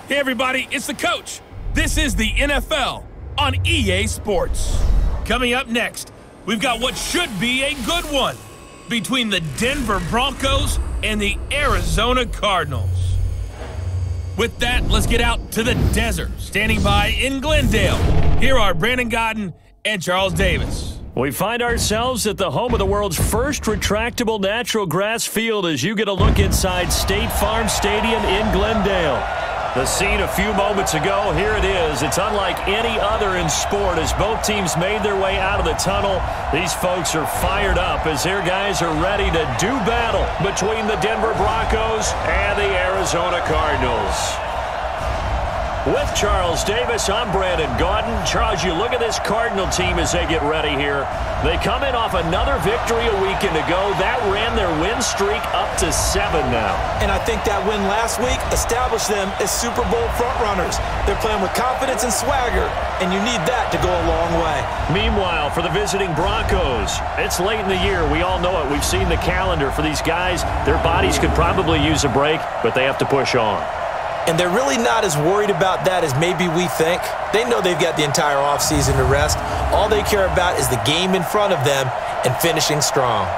Hey everybody, it's the coach. This is the NFL on EA Sports. Coming up next, we've got what should be a good one between the Denver Broncos and the Arizona Cardinals. With that, let's get out to the desert. Standing by in Glendale, here are Brandon Godden and Charles Davis. We find ourselves at the home of the world's first retractable natural grass field as you get a look inside State Farm Stadium in Glendale. The scene a few moments ago, here it is. It's unlike any other in sport as both teams made their way out of the tunnel. These folks are fired up as their guys are ready to do battle between the Denver Broncos and the Arizona Cardinals. With Charles Davis, I'm Brandon Godden. Charles, you look at this Cardinal team as they get ready here. They come in off another victory a weekend ago. That ran their win streak up to 7 now. And I think that win last week established them as Super Bowl frontrunners. They're playing with confidence and swagger, and you need that to go a long way. Meanwhile, for the visiting Broncos, it's late in the year. We all know it. We've seen the calendar for these guys. Their bodies could probably use a break, but they have to push on. And they're really not as worried about that as maybe we think. They know they've got the entire offseason to rest. All they care about is the game in front of them and finishing strong.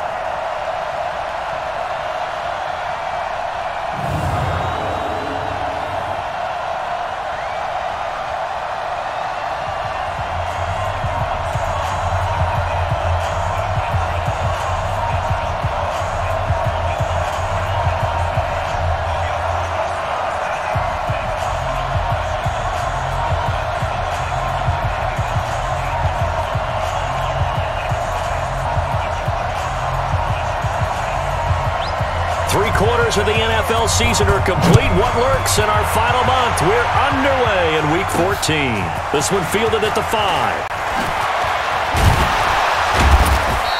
Of the NFL season are complete. What lurks in our final month? We're underway in Week 14. This one fielded at the 5.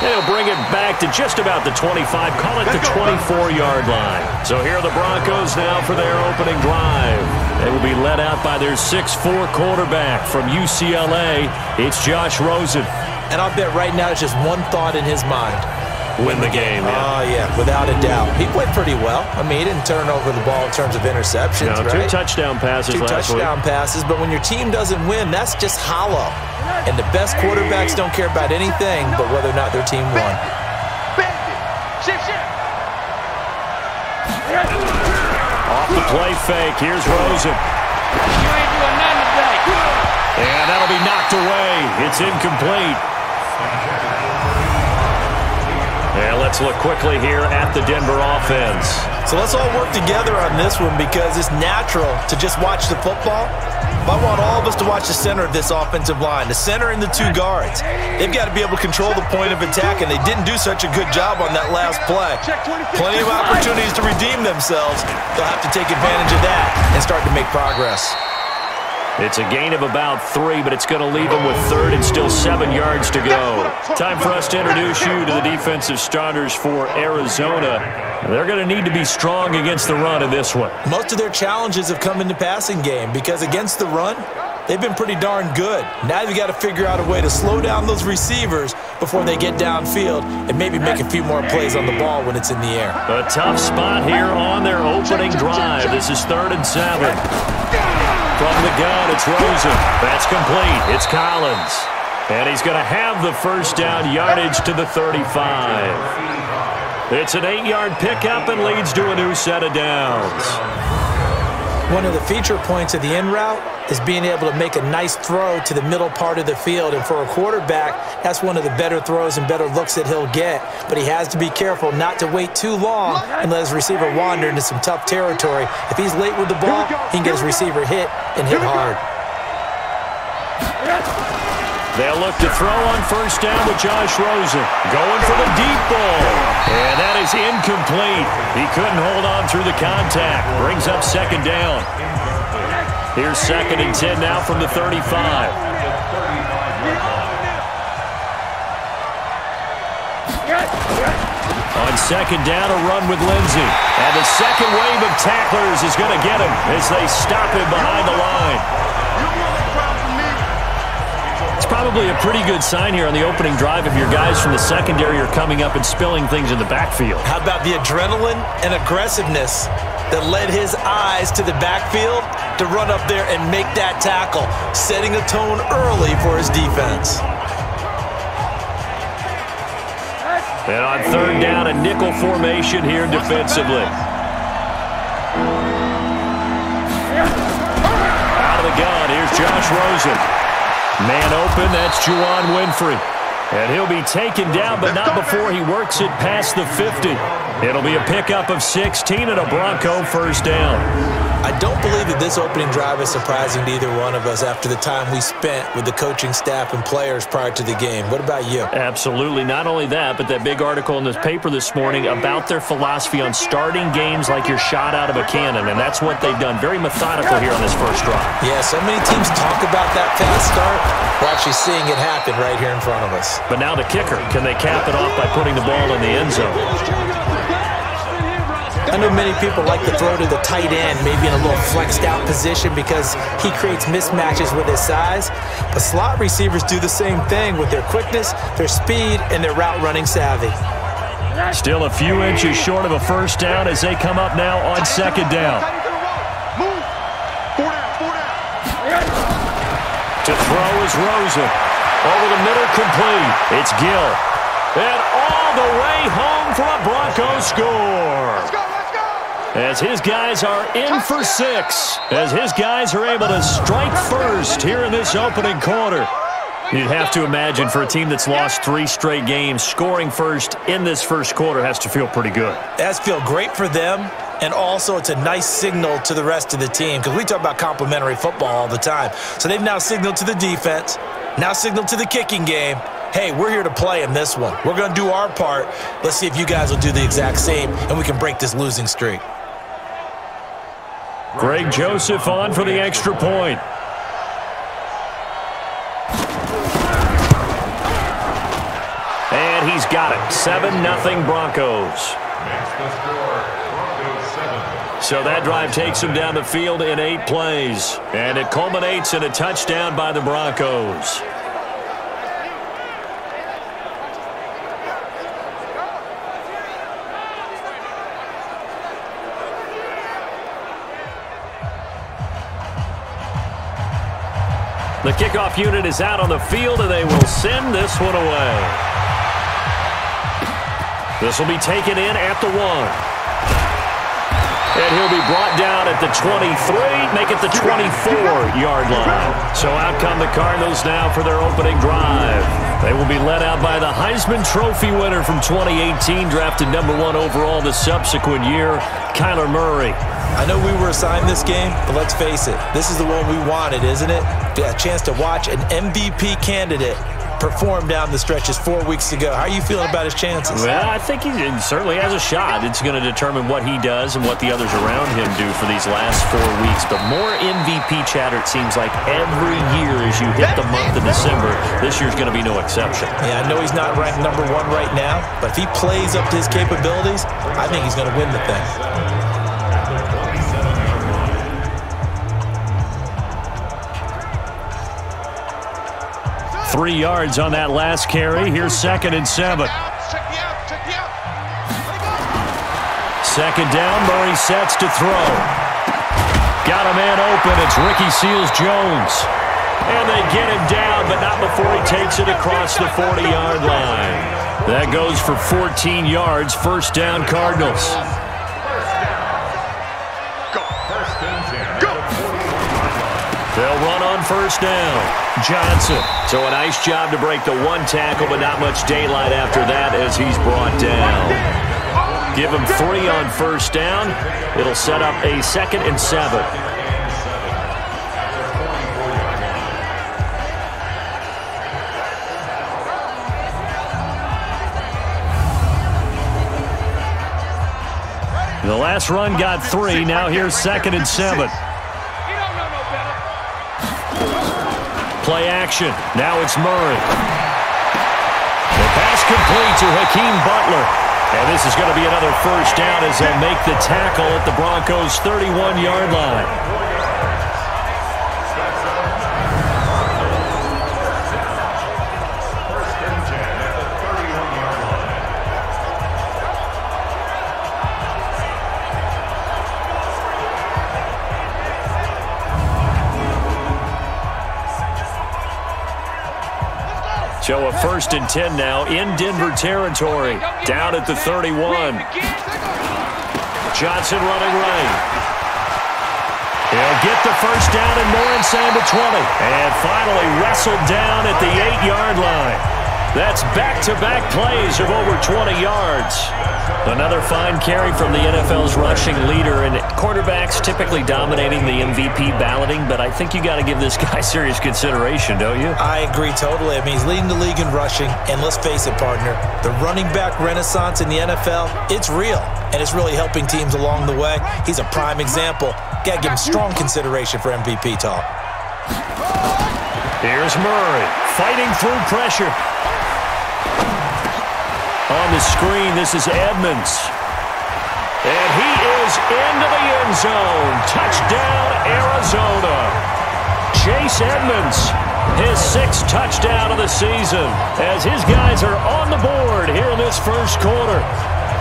They'll bring it back to just about the 25. Call it the 24-yard line. So here are the Broncos now for their opening drive. They will be led out by their 6'4 quarterback from UCLA. It's Josh Rosen. And I'll bet right now it's just one thought in his mind. Win the game, yeah. Oh, yeah, without a doubt. He played pretty well. I mean, he didn't turn over the ball in terms of interceptions, right? 2 touchdown passes last week. 2 touchdown passes, but when your team doesn't win, that's just hollow. And the best quarterbacks don't care about anything but whether or not their team won. Off the play fake, here's Rosen. You ain't doing nothing today. And that'll be knocked away. It's incomplete. And let's look quickly here at the Denver offense. So let's all work together on this one because it's natural to just watch the football. But I want all of us to watch the center of this offensive line, the center and the 2 guards. They've got to be able to control the point of attack, and they didn't do such a good job on that last play. Plenty of opportunities to redeem themselves. They'll have to take advantage of that and start to make progress. It's a gain of about 3, but it's going to leave them with 3rd and still 7 yards to go. Time for us to introduce you to the defensive starters for Arizona. They're going to need to be strong against the run in this one. Most of their challenges have come in the passing game because against the run, they've been pretty darn good. Now you've got to figure out a way to slow down those receivers before they get downfield and maybe make a few more plays on the ball when it's in the air. A tough spot here on their opening drive. This is 3rd and 7. From the gun, it's Rosen. That's complete. It's Collins. And he's going to have the first down yardage to the 35. It's an 8-yard pickup and leads to a new set of downs. One of the feature points of the in route is being able to make a nice throw to the middle part of the field. And for a quarterback, that's one of the better throws and better looks that he'll get. But he has to be careful not to wait too long and let his receiver wander into some tough territory. If he's late with the ball, he can get his receiver hit and hit hard. They'll look to throw on first down with Josh Rosen. Going for the deep ball. And that is incomplete. He couldn't hold on through the contact. Brings up 2nd down. Here's 2nd and 10 now from the 35. On 2nd down, a run with Lindsey. And the second wave of tacklers is going to get him as they stop him behind the line. It's probably Probably a pretty good sign here on the opening drive if your guys from the secondary are coming up and spilling things in the backfield. How about the adrenaline and aggressiveness that led his eyes to the backfield to run up there and make that tackle, setting a tone early for his defense. And on third down, a nickel formation here defensively. Out of the gun, here's Josh Rosen. Man open, that's Juwan Winfrey. And he'll be taken down, but not before he works it past the 50. It'll be a pickup of 16 and a Bronco first down. I don't believe that this opening drive is surprising to either one of us after the time we spent with the coaching staff and players prior to the game. What about you? Absolutely. Not only that, but that big article in this paper this morning about their philosophy on starting games like you're shot out of a cannon, and that's what they've done. Very methodical here on this first drive. Yeah, so many teams talk about that fast start. We're actually seeing it happen right here in front of us. But now the kicker. Can they cap it off by putting the ball in the end zone? I know many people like to throw to the tight end, maybe in a little flexed out position because he creates mismatches with his size. But slot receivers do the same thing with their quickness, their speed, and their route running savvy. Still a few inches short of a first down as they come up now on second down. To throw is Rosen. Over the middle, complete. It's Gill. And all the way home for a Bronco score. As his guys are in for 6. As his guys are able to strike first here in this opening quarter. You'd have to imagine for a team that's lost 3 straight games, scoring first in this first quarter has to feel pretty good. That's feel great for them, and also it's a nice signal to the rest of the team because we talk about complimentary football all the time. So they've now signaled to the defense, now signaled to the kicking game, hey, we're here to play in this one. We're going to do our part. Let's see if you guys will do the exact same, and we can break this losing streak. Greg Joseph on for the extra point. And he's got it. 7-0 Broncos. So that drive takes him down the field in 8 plays. And it culminates in a touchdown by the Broncos. The kickoff unit is out on the field, and they will send this one away. This will be taken in at the 1. And he'll be brought down at the 23, make it the 24-yard line. So out come the Cardinals now for their opening drive. They will be led out by the Heisman Trophy winner from 2018, drafted #1 overall the subsequent year, Kyler Murray. I know we were assigned this game, but let's face it, this is the one we wanted, isn't it? A chance to watch an MVP candidate perform down the stretches 4 weeks ago. How are you feeling about his chances? Well, I think he certainly has a shot. It's going to determine what he does and what the others around him do for these last 4 weeks. But more MVP chatter, it seems like, every year as you hit the month of December. This year's going to be no exception. Yeah, I know he's not ranked #1 right now, but if he plays up to his capabilities, I think he's going to win the thing. 3 yards on that last carry. Here's 2nd and 7. Second down, Murray sets to throw. Got a man open. It's Ricky Seals-Jones. And they get him down, but not before he takes it across the 40-yard line. That goes for 14 yards. First down, Cardinals. They'll run on first down. Johnson. So a nice job to break the 1 tackle, but not much daylight after that as he's brought down. Give him 3 on first down. It'll set up a 2nd and 7. The last run got 3. Now here's 2nd and 7. Play action. Now it's Murray. The pass complete to Hakeem Butler. And this is going to be another first down as they'll make the tackle at the Broncos' 31-yard line. So a 1st and 10 now in Denver territory. Down at the 31. Johnson running right. He'll get the first down and more inside the 20. And finally wrestled down at the 8-yard line. That's back-to-back plays of over 20 yards. Another fine carry from the NFL's rushing leader, and quarterbacks typically dominating the MVP balloting, but I think you got to give this guy serious consideration, don't you? I agree totally. I mean, he's leading the league in rushing, and let's face it, partner, the running back renaissance in the NFL, it's real, and it's really helping teams along the way. He's a prime example. Got to give him strong consideration for MVP talk. Here's Murray, fighting through pressure. On the screen, this is Edmonds. And he is into the end zone. Touchdown, Arizona. Chase Edmonds, his 6th touchdown of the season, as his guys are on the board here in this first quarter.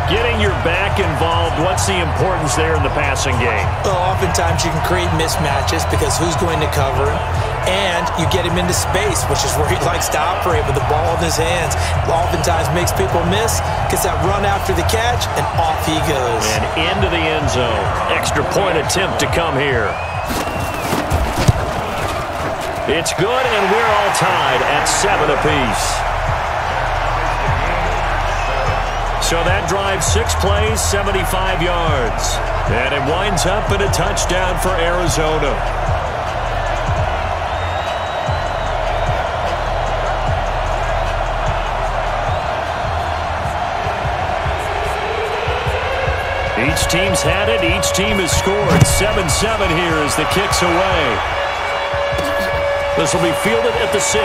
Getting your back involved, what's the importance there in the passing game? Well, oftentimes you can create mismatches because who's going to cover him? And you get him into space, which is where he likes to operate with the ball in his hands. Oftentimes makes people miss, gets that run after the catch, and off he goes. And into the end zone. Extra point attempt to come here. It's good, and we're all tied at 7 apiece. So that drives 6 plays, 75 yards. And it winds up in a touchdown for Arizona. Each team's had it. Each team has scored. 7-7 here as the kick's away. This will be fielded at the 6.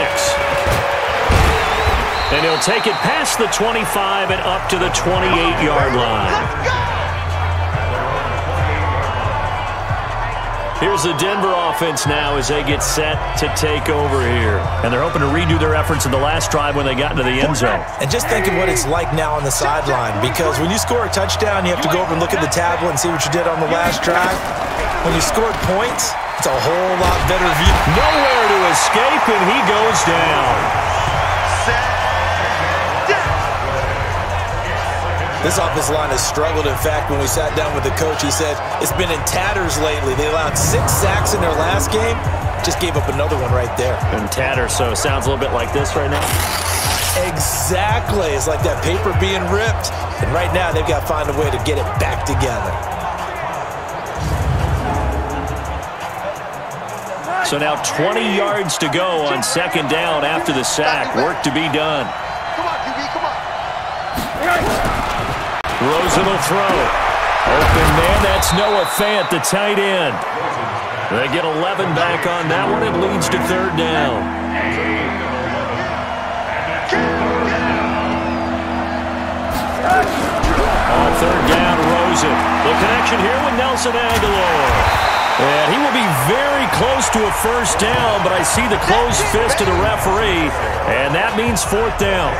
And he'll take it past the 25 and up to the 28-yard line. Here's the Denver offense now as they get set to take over here. And they're hoping to redo their efforts in the last drive when they got into the end zone. And just think of what it's like now on the sideline, because when you score a touchdown, you have to go over and look at the tablet and see what you did on the last drive. When you scored points, it's a whole lot better view. Nowhere to escape, and he goes down. This offensive line has struggled. In fact, when we sat down with the coach, he said it's been in tatters lately. They allowed 6 sacks in their last game. Just gave up another one right there. In tatters, so it sounds a little bit like this right now. Exactly. It's like that paper being ripped. And right now, they've got to find a way to get it back together. So now 20 yards to go on 2nd down after the sack. Work to be done. Come on, QB, come on. Rosen will throw. Open man, that's Noah Fant, the tight end. They get 11 back on that one. It leads to 3rd down. On 3rd down, Rosen. The connection here with Nelson Aguilar. And he will be very close to a 1st down, but I see the closed fist of the referee, and that means 4th down.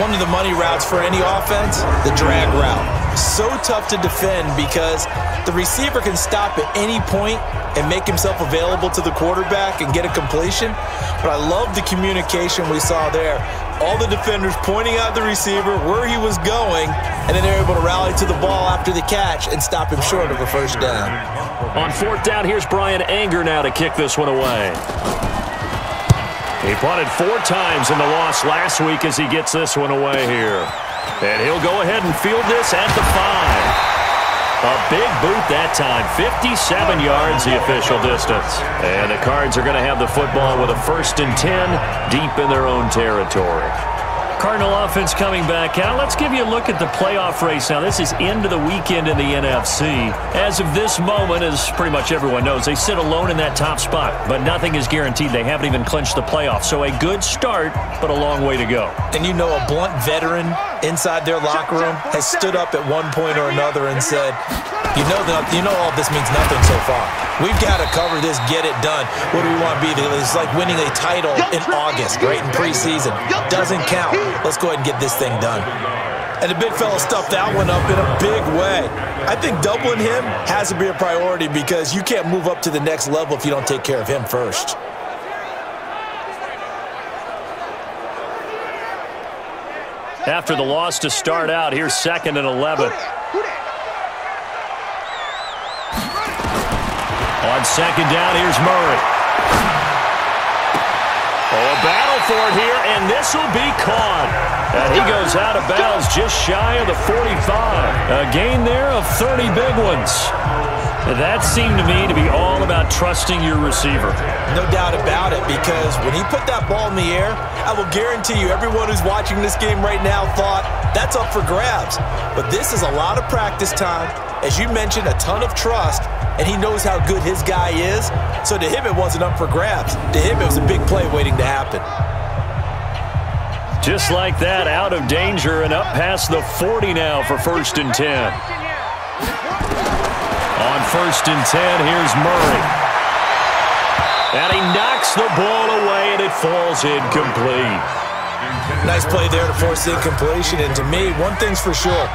One of the money routes for any offense, the drag route. So tough to defend because the receiver can stop at any point and make himself available to the quarterback and get a completion. But I love the communication we saw there. All the defenders pointing out the receiver, where he was going, and then they're able to rally to the ball after the catch and stop him short of a 1st down. On 4th down, here's Brian Anger now to kick this one away. He punted 4 times in the loss last week as he gets this one away here. And he'll go ahead and field this at the 5. A big boot that time. 57 yards the official distance. And the Cards are going to have the football with a 1st and 10 deep in their own territory. Cardinal offense coming back out. Let's give you a look at the playoff race now. This is into the weekend in the NFC. As of this moment, as pretty much everyone knows, they sit alone in that top spot, but nothing is guaranteed. They haven't even clinched the playoffs. So a good start, but a long way to go. And you know, a blunt veteran inside their locker room has stood up at one point or another and said, you know all this means nothing so far. We've got to cover this, get it done. What do we want to be? It's like winning a title in August, right in preseason. Doesn't count. Let's go ahead and get this thing done. And the big fella stuffed that one up in a big way. I think doubling him has to be a priority because you can't move up to the next level if you don't take care of him first. after the loss to start out. Here's 2nd and 11. On 2nd down, here's Murray. Oh, a battle for it here, and this will be caught. And he goes out of bounds just shy of the 45. A gain there of 30 big ones. That seemed to me to be all about trusting your receiver. No doubt about it, because when he put that ball in the air, I will guarantee you everyone who's watching this game right now thought that's up for grabs. But this is a lot of practice time. As you mentioned, a ton of trust, and he knows how good his guy is. So to him, it wasn't up for grabs. To him, it was a big play waiting to happen. Just like that, out of danger and up past the 40 now for 1st and 10. On 1st and 10, here's Murray. And he knocks the ball away, and it falls incomplete. Nice play there to force the incompletion. And to me, one thing's for sure.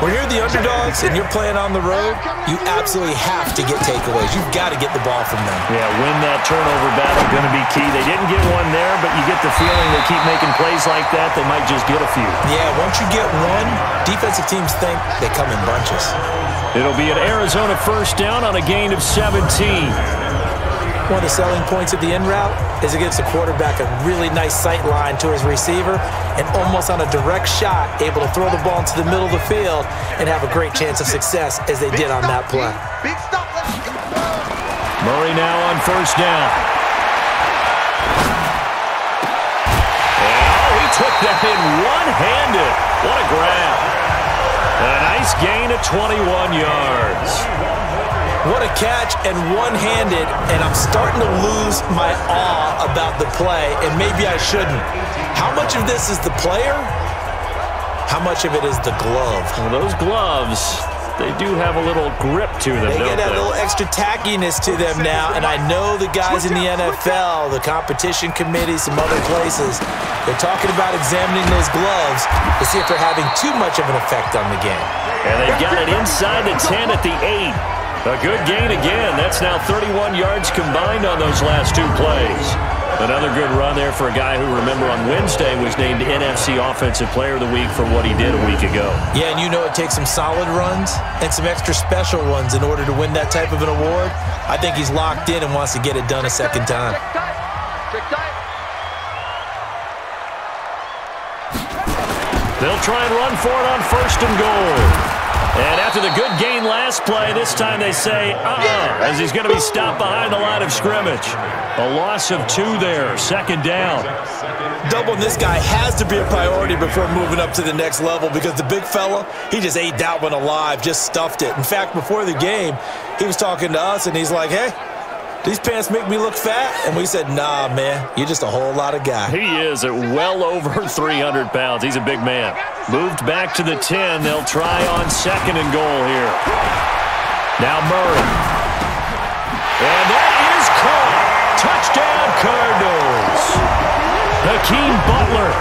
When you're the underdogs and you're playing on the road, you absolutely have to get takeaways. You've got to get the ball from them. Yeah, win that turnover battle going to be key. They didn't get one there, but you get the feeling they keep making plays like that, they might just get a few. Yeah, once you get one, defensive teams think they come in bunches. It'll be an Arizona 1st down on a gain of 17. One of the selling points of the in route is it gives the quarterback a really nice sight line to his receiver and almost on a direct shot able to throw the ball into the middle of the field and have a great chance of success as they did on that play. Murray now on 1st down. Oh, he took that in one-handed. What a grab. A nice gain of 21 yards. What a catch, and one-handed, and I'm starting to lose my awe about the play, and maybe I shouldn't. How much of this is the player? How much of it is the glove? Well, those gloves, they do have a little grip to them, They don't get a they? little extra tackiness to them now, and I know the guys in the NFL, the competition committee, some other places, they're talking about examining those gloves to see if they're having too much of an effect on the game. And they've got it inside the 10 at the 8. A good gain again. That's now 31 yards combined on those last 2 plays. Another good run there for a guy who, remember, on Wednesday was named NFC Offensive Player of the Week for what he did a week ago. Yeah, and you know it takes some solid runs and some extra special ones in order to win that type of an award. I think he's locked in and wants to get it done a second time. They'll try and run for it on 1st and goal. And after the good gain last play, this time they say, as he's going to be stopped behind the line of scrimmage. A loss of 2 there, 2nd down. Doubling this guy has to be a priority before moving up to the next level because the big fella, he just ate that one alive, just stuffed it. In fact, before the game, he was talking to us, and he's like, hey, these pants make me look fat? And we said, nah, man, you're just a whole lot of guy. He is at well over 300 pounds. He's a big man. Moved back to the 10. They'll try on 2nd and goal here. Now Murray. And that is caught. Touchdown, Cardinals. Hakeem Butler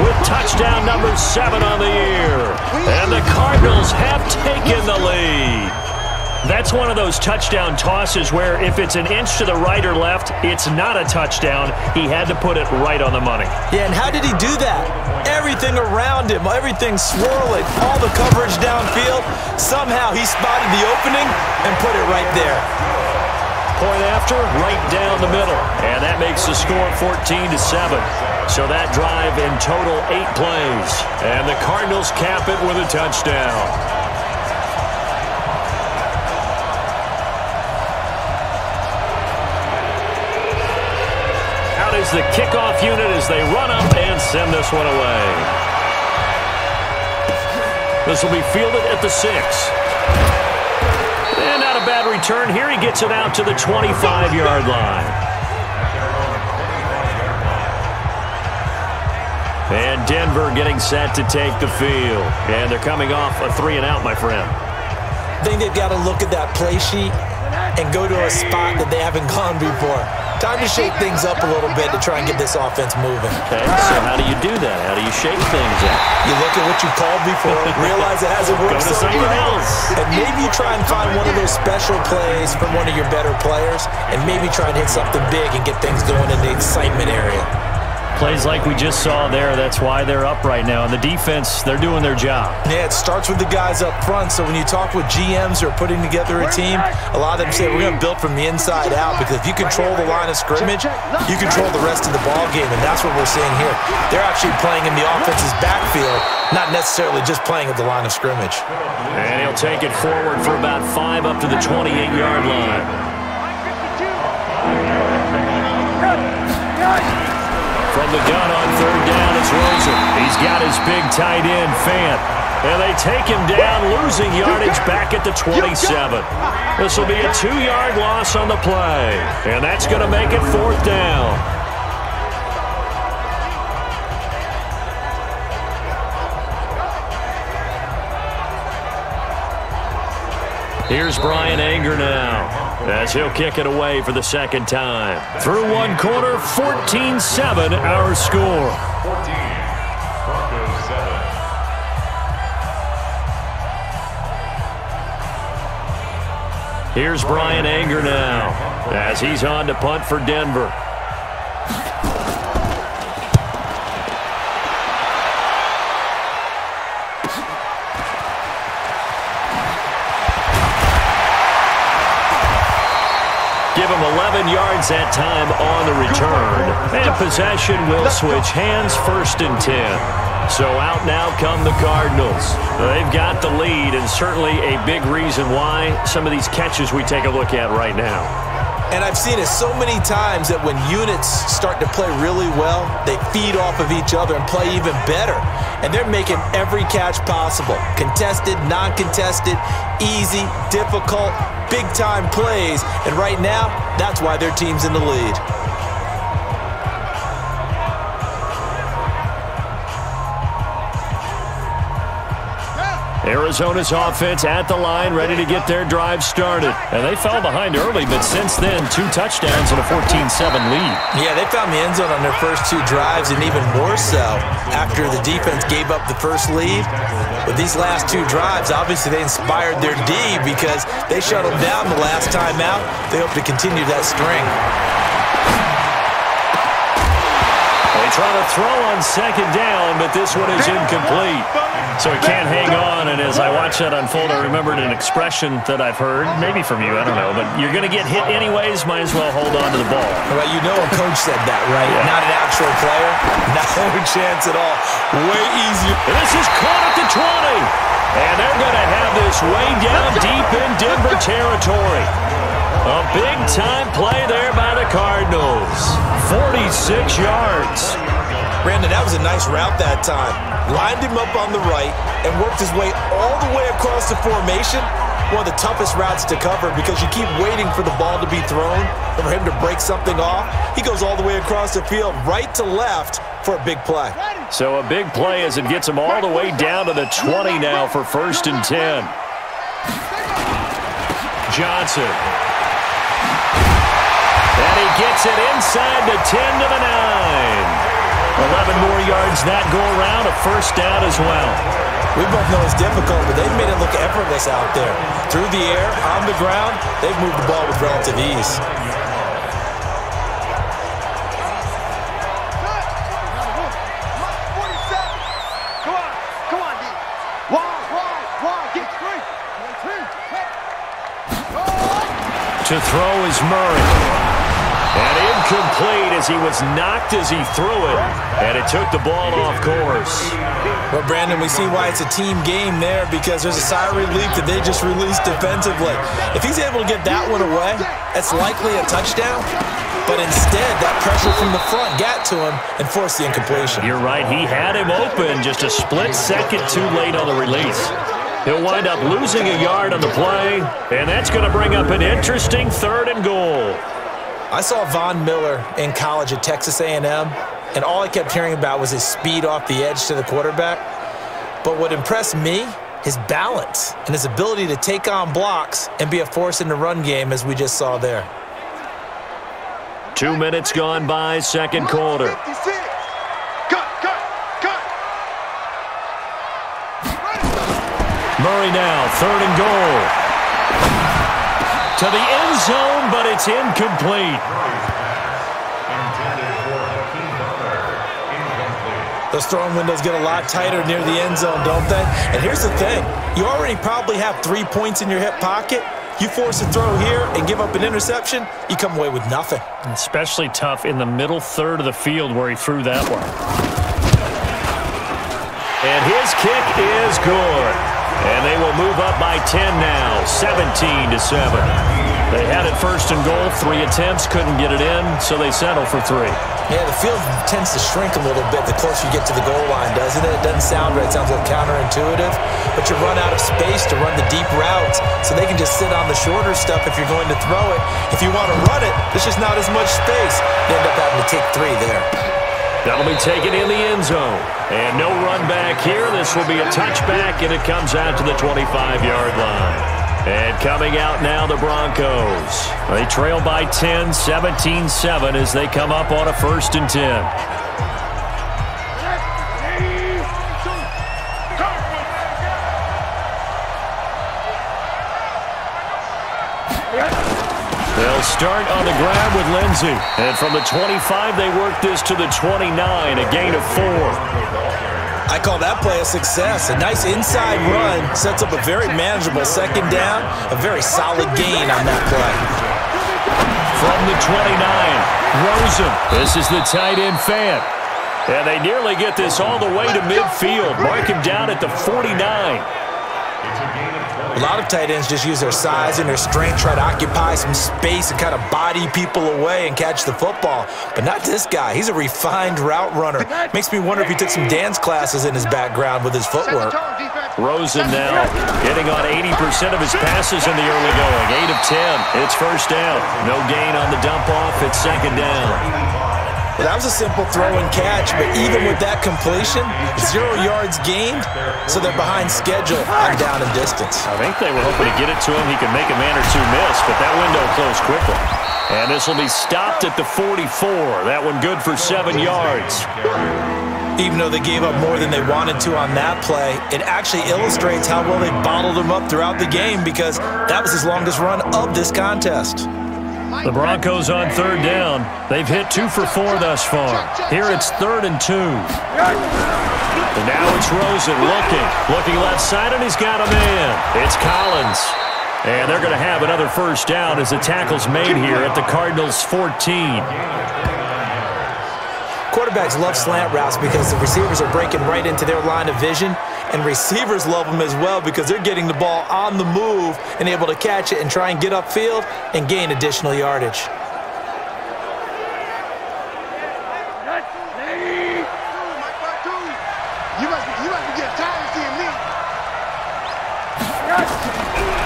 with touchdown number 7 on the year. And the Cardinals have taken the lead. That's one of those touchdown tosses where if it's an inch to the right or left, it's not a touchdown. He had to put it right on the money. Yeah, and how did he do that? Everything around him, everything swirling, all the coverage downfield. Somehow he spotted the opening and put it right there. Point after, right down the middle. And that makes the score 14-7. So that drive in total 8 plays. And the Cardinals cap it with a touchdown. Is the kickoff unit as they run up and send this one away. This will be fielded at the 6. And not a bad return here. He gets it out to the 25-yard line. And Denver getting set to take the field. And they're coming off a 3-and-out, my friend. I think they've got to look at that play sheet and go to a spot that they haven't gone before. Time to shake things up a little bit to try and get this offense moving. Okay, so how do you do that? How do you shake things up? You look at what you called before, realize it hasn't worked Go to something else. and maybe you try and find one of those special plays from one of your better players, and maybe try and hit something big and get things going in the excitement area. Plays like we just saw there, that's why they're up right now. And the defense, they're doing their job. Yeah, it starts with the guys up front. So when you talk with GMs who are putting together a team, a lot of them say we're going to build from the inside out, because if you control the line of scrimmage, you control the rest of the ball game, and that's what we're seeing here. They're actually playing in the offense's backfield, not necessarily just playing at the line of scrimmage. And he'll take it forward for about 5 up to the 28-yard line. From the gun on 3rd down, it's Rosen. He's got his big tight end, Fant. And they take him down, losing yardage back at the 27. This will be a 2-yard loss on the play. And that's going to make it 4th down. Here's Brian Anger now, as he'll kick it away for the 2nd time. Through 1 quarter, 14-7 our score. 14, Broncos 7. Here's Brian Anger now, as he's on to punt for Denver. Give him 11 yards that time on the return. And possession will switch hands, 1st and 10. So out now come the Cardinals. They've got the lead, and certainly a big reason why some of these catches we take a look at right now. And I've seen it so many times that when units start to play really well, they feed off of each other and play even better. And they're making every catch possible. Contested, non-contested, easy, difficult, big-time plays. And right now, that's why their team's in the lead. Arizona's offense at the line, ready to get their drive started. And they fell behind early, but since then, 2 touchdowns and a 14-7 lead. Yeah, they found the end zone on their first 2 drives, and even more so after the defense gave up the first lead. With these last 2 drives, obviously they inspired their D because they shut them down the last time out. They hope to continue that string. They try to throw on 2nd down, but this one is incomplete. So he can't hang on, and as I watch that unfold, I remembered an expression that I've heard, maybe from you, I don't know, but you're going to get hit anyways, might as well hold on to the ball. Well, you know a coach said that, right? Yeah. Not an actual player. No chance at all. Way easier. And this is caught at the 20. And they're going to have this way down deep in Denver territory. A big-time play there by the Cardinals. 46 yards. Brandon, that was a nice route that time. Lined him up on the right and worked his way all the way across the formation. One of the toughest routes to cover because you keep waiting for the ball to be thrown, for him to break something off. He goes all the way across the field, right to left, for a big play. So a big play as it gets him all the way down to the 20 now for 1st and 10. Johnson. And he gets it inside the 10 to the 9. 11 more yards that go around, a 1st down as well. We both know it's difficult, but they've made it look effortless out there. Through the air, on the ground, they've moved the ball with relative ease. Come on, D. Wide, get 3. To throw is Murray. And incomplete as he was knocked as he threw it. And it took the ball off course. Well, Brandon, we see why it's a team game there because there's a sigh of relief that they just released defensively. If he's able to get that one away, that's likely a touchdown. But instead, that pressure from the front got to him and forced the incompletion. You're right. He had him open just a split second too late on the release. He'll wind up losing a yard on the play. And that's going to bring up an interesting 3rd and goal. I saw Von Miller in college at Texas A&M, and all I kept hearing about was his speed off the edge to the quarterback. But what impressed me, his balance and his ability to take on blocks and be a force in the run game, as we just saw there. 2 minutes gone by, 2nd quarter. Murray now, 3rd and goal. To the end zone, but it's incomplete. Those throwing windows get a lot tighter near the end zone, don't they? And here's the thing. You already probably have 3 points in your hip pocket. You force a throw here and give up an interception, you come away with nothing. Especially tough in the middle third of the field where he threw that one. And his kick is good. And they will move up by 10 now, 17-7. They had it first and goal, 3 attempts, couldn't get it in, so they settle for 3. Yeah, the field tends to shrink a little bit the closer you get to the goal line, doesn't it? It doesn't sound right. It sounds a little counterintuitive. But you run out of space to run the deep routes, so they can just sit on the shorter stuff if you're going to throw it. If you want to run it, there's just not as much space. You end up having to take 3 there. That'll be taken in the end zone. And no run back here. This will be a touchback, and it comes out to the 25-yard line. And coming out now, the Broncos. They trail by 10, 17-7 as they come up on a 1st and 10. They'll start on the grab with Lindsey. And from the 25, they work this to the 29, a gain of 4. I call that play a success. A nice inside run sets up a very manageable 2nd down, a very solid gain on that play. From the 29, Rosen. This is the tight end fan. And they nearly get this all the way to midfield. Mark him down at the 49. A lot of tight ends just use their size and their strength, try to occupy some space and kind of body people away and catch the football. But not this guy. He's a refined route runner. Makes me wonder if he took some dance classes in his background with his footwork. Rosen now getting on 80% of his passes in the early going. 8 of 10. It's 1st down. No gain on the dump off. It's 2nd down. Well, that was a simple throw and catch, but even with that completion, 0 yards gained, so they're behind schedule on down and distance. I think they were hoping to get it to him. He could make a man or 2 miss, but that window closed quickly. And this will be stopped at the 44. That one good for 7 yards. Even though they gave up more than they wanted to on that play, it actually illustrates how well they bottled him up throughout the game because that was his longest run of this contest. The Broncos on 3rd down. They've hit 2 for 4 thus far. Here it's 3rd and 2. And now it's Rosen looking left side, and he's got a man. It's Collins. And they're going to have another 1st down as the tackle's made here at the Cardinals' 14. Quarterbacks love slant routes because the receivers are breaking right into their line of vision, and receivers love them as well because they're getting the ball on the move and able to catch it and try and get upfield and gain additional yardage.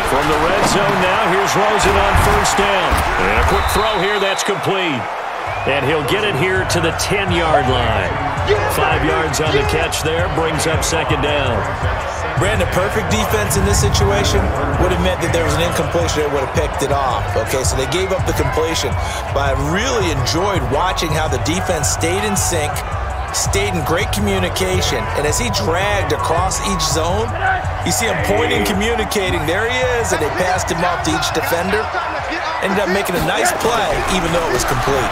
From the red zone now, here's Rosen on 1st down. And a quick throw here, that's complete. And he'll get it here to the 10-yard line. 5 yards on the catch there, brings up 2nd down. Brandon, perfect defense in this situation would have meant that there was an incompletion that would have picked it off. Okay, so they gave up the completion. But I really enjoyed watching how the defense stayed in sync, stayed in great communication, and as he dragged across each zone, you see him pointing, communicating. There he is, and they passed him off to each defender. Ended up making a nice play, even though it was complete.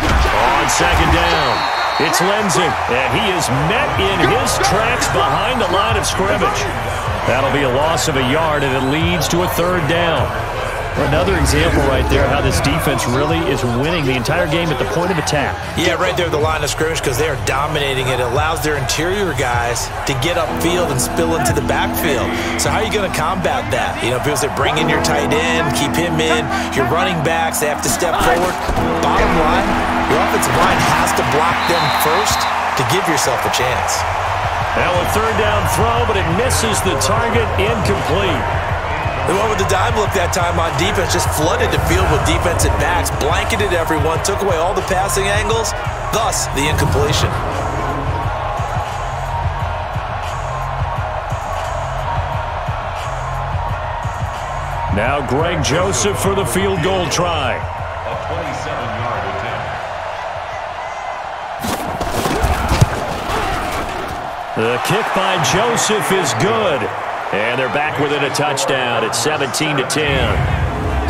On 2nd down, it's Lindsey, and he is met in his tracks behind the line of scrimmage. That'll be a loss of a yard, and it leads to a 3rd down. Another example right there how this defense really is winning the entire game at the point of attack. Yeah, right there at the line of scrimmage because they are dominating it. It allows their interior guys to get upfield and spill into the backfield. So how are you going to combat that? You know, because they bring in your tight end, keep him in, your running backs, they have to step forward. Bottom line, your offensive line has to block them first to give yourself a chance. Now a 3rd down throw, but it misses the target, incomplete. The one with the dime look that time on defense just flooded the field with defensive backs, blanketed everyone, took away all the passing angles, thus the incompletion. Now Greg Joseph for the field goal try. A 27-yard attempt. The kick by Joseph is good. And they're back within a touchdown. It's 17-10.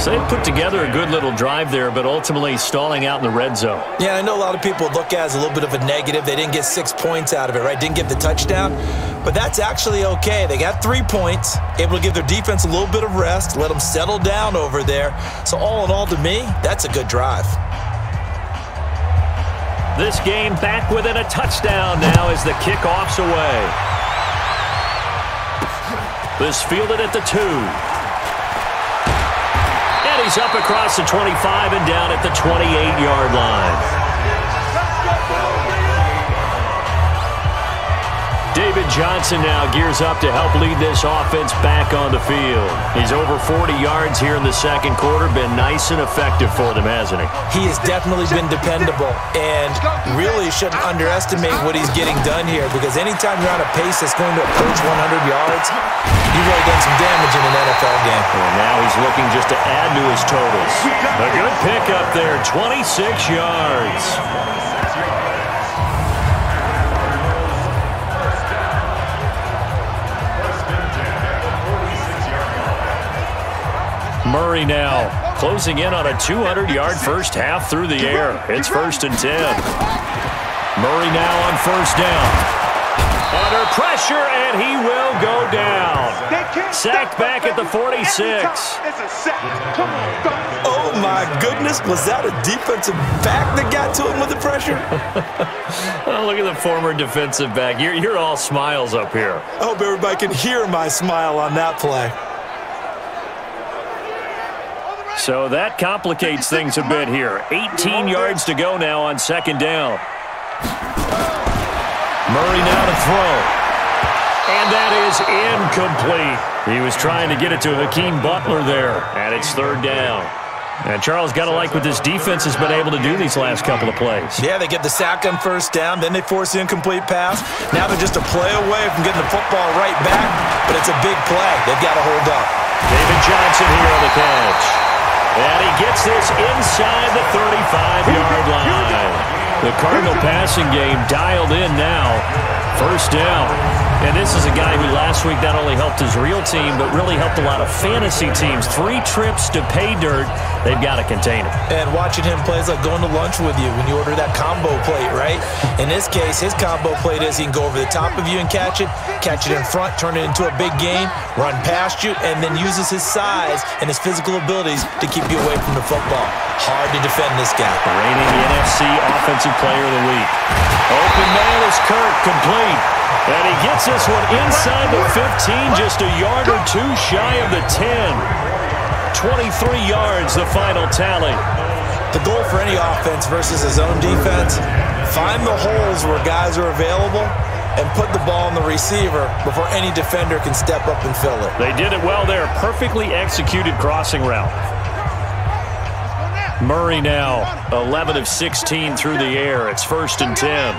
So they put together a good little drive there, but ultimately stalling out in the red zone. Yeah, I know a lot of people look at it as a little bit of a negative. They didn't get 6 points out of it, right? Didn't get the touchdown. But that's actually okay. They got 3 points, able to give their defense a little bit of rest, let them settle down over there. So all in all, to me, that's a good drive. This game back within a touchdown now as the kickoff's away. This fielded at the 2. And he's up across the 25 and down at the 28-yard line. David Johnson now gears up to help lead this offense back on the field. He's over 40 yards here in the second quarter. Been nice and effective for them, hasn't he? He has definitely been dependable, and really shouldn't underestimate what he's getting done here, because anytime you're on a pace that's going to approach 100 yards, you've really done some damage in an NFL game. And now he's looking just to add to his totals. A good pickup there, 26 yards. Murray now closing in on a 200-yard first half through the air. It's 1st and 10. Murray now on first down. Under pressure, and he will go down. Sacked back at the 46. Oh, my goodness. Was that a defensive back that got to him with the pressure? Oh, look at the former defensive back. You're all smiles up here. I hope everybody can hear my smile on that play. So that complicates things a bit here. 18 yards to go now on second down. Murray now to throw. And that is incomplete. He was trying to get it to Hakeem Butler there. And it's third down. And Charles, got to like what this defense has been able to do these last couple of plays. Yeah, they get the sack on first down, then they force the incomplete pass. Now they're just a play away from getting the football right back, but it's a big play. They've got to hold up. David Johnson here on the catch. And he gets this inside the 35-yard line. The Cardinal passing game dialed in now. First down. And this is a guy who last week not only helped his real team, but really helped a lot of fantasy teams. 3 trips to pay dirt. They've got to contain him. And watching him play is like going to lunch with you when you order that combo plate, right? In this case, his combo plate is he can go over the top of you and catch it in front, turn it into a big gain, run past you, and then uses his size and his physical abilities to keep you away from the football. Hard to defend this guy. Reigning NFC Offensive Player of the Week. Open man is Kirk, complete. And he gets this one inside the 15, just a yard or 2 shy of the 10. 23 yards, the final tally. The goal for any offense versus his own defense, find the holes where guys are available and put the ball on the receiver before any defender can step up and fill it. They did it well there. Perfectly executed crossing route. Murray now 11 of 16 through the air. It's 1st and 10.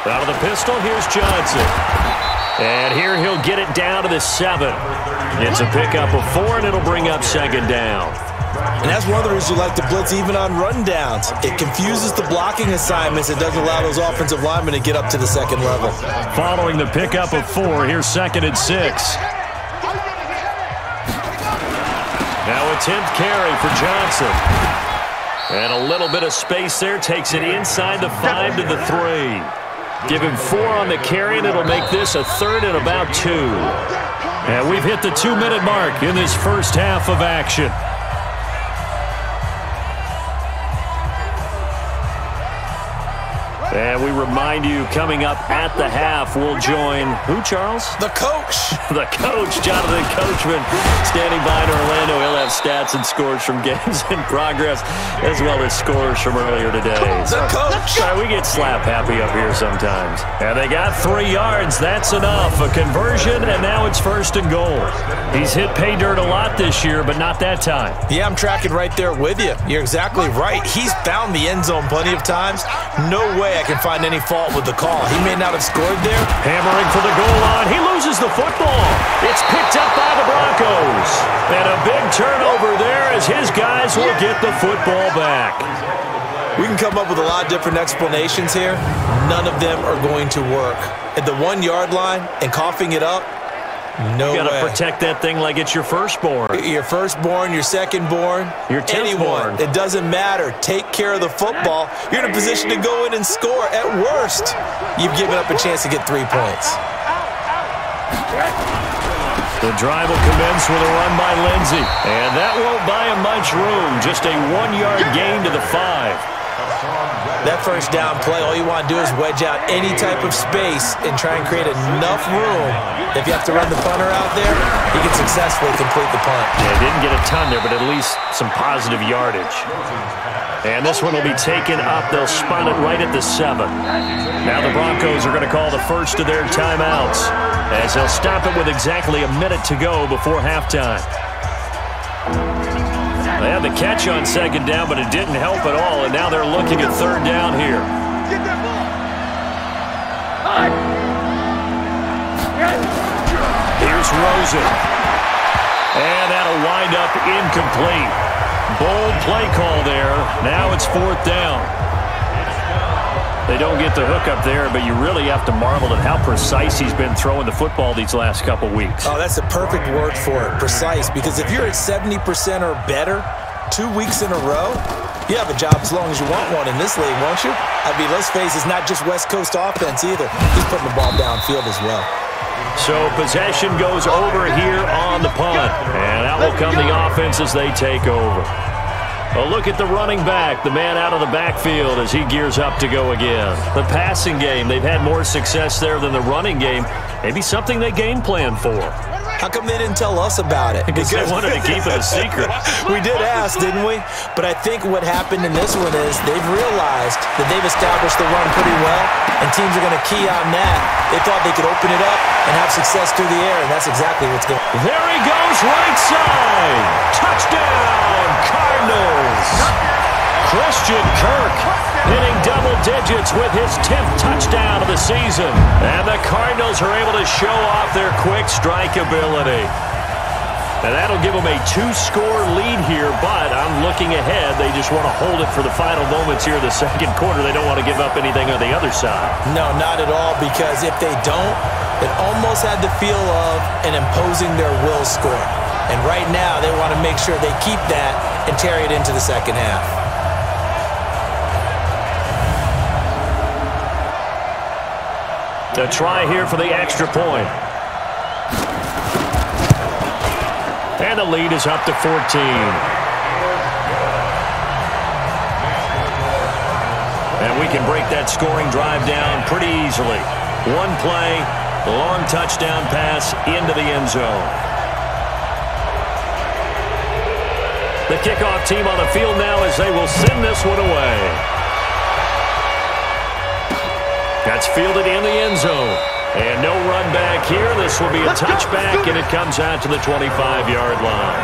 Out of the pistol, here's Johnson. And here he'll get it down to the 7. It's a pickup of 4, and it'll bring up second down. And that's one of the reasons you like to blitz even on rundowns. It confuses the blocking assignments. It doesn't allow those offensive linemen to get up to the second level. Following the pickup of 4, here's 2nd and 6. Now a 10th carry for Johnson. And a little bit of space there. Takes it inside the 5 to the 3. Give him 4 on the carry, and it'll make this a 3rd and about 2. And we've hit the 2-minute mark in this first half of action. And we remind you, coming up at the half, we'll join who, Charles? The coach. The coach, Jonathan Coachman, standing by in Orlando. He'll have stats and scores from games in progress, as well as scores from earlier today. The coach. Sorry, we get slap happy up here sometimes. And they got 3 yards. That's enough. A conversion, and now it's 1st and goal. He's hit pay dirt a lot this year, but not that time. Yeah, I'm tracking right there with you. You're exactly right. He's found the end zone plenty of times. No way I can find any fault with the call. He may not have scored there. Hammering for the goal line. He loses the football. It's picked up by the Broncos. And a big turnover there as his guys will get the football back. We can come up with a lot of different explanations here. None of them are going to work. At the 1-yard line and coughing it up, No way. You got to protect that thing like it's your firstborn. Your firstborn, your secondborn, your 10th born. It doesn't matter. Take care of the football. You're in a position to go in and score. At worst, you've given up a chance to get 3 points. The drive will commence with a run by Lindsey. And that won't buy him much room. Just a 1-yard gain to the 5. That first down play, all you want to do is wedge out any type of space and try and create enough room. If you have to run the punter out there, he can successfully complete the punt. Yeah, didn't get a ton there, but at least some positive yardage. And this one will be taken up. They'll spot it right at the 7. Now the Broncos are going to call the first of their timeouts as they'll stop it with exactly a minute to go before halftime. They had the catch on second down, but it didn't help at all, and now they're looking at third down here. Here's Rosen. And that'll wind up incomplete. Bold play call there. Now it's fourth down. They don't get the hook up there, but you really have to marvel at how precise he's been throwing the football these last couple weeks. Oh, that's the perfect word for it, precise, because if you're at 70% or better 2 weeks in a row, you have a job as long as you want one in this league, won't you? I mean, let's face it, it's not just West Coast offense either. He's putting the ball downfield as well. So possession goes over here on the punt, and out will come the offense as they take over. A look at the running back, the man out of the backfield as he gears up to go again. The passing game, they've had more success there than the running game. Maybe something they game plan for. How come they didn't tell us about it? Because they wanted to keep it a secret. We did ask, didn't we? But I think what happened in this one is they've realized that they've established the run pretty well, and teams are going to key on that. They thought they could open it up and have success through the air, and that's exactly what's going on. There he goes, right side. Touchdown, Cardinals. Christian Kirk hitting double digits with his 10th touchdown of the season. And the Cardinals are able to show off their quick strike ability. And that'll give them a 2-score lead here, but I'm looking ahead. They just want to hold it for the final moments here in the second quarter. They don't want to give up anything on the other side. No, not at all, because if they don't, it almost had the feel of an imposing their will score. And right now, they want to make sure they keep that and carry it into the second half. A try here for the extra point. And the lead is up to 14. And we can break that scoring drive down pretty easily. One play, long touchdown pass into the end zone. The kickoff team on the field now as they will send this one away. That's fielded in the end zone. And no run back here. This will be a touchback, and it comes out to the 25-yard line.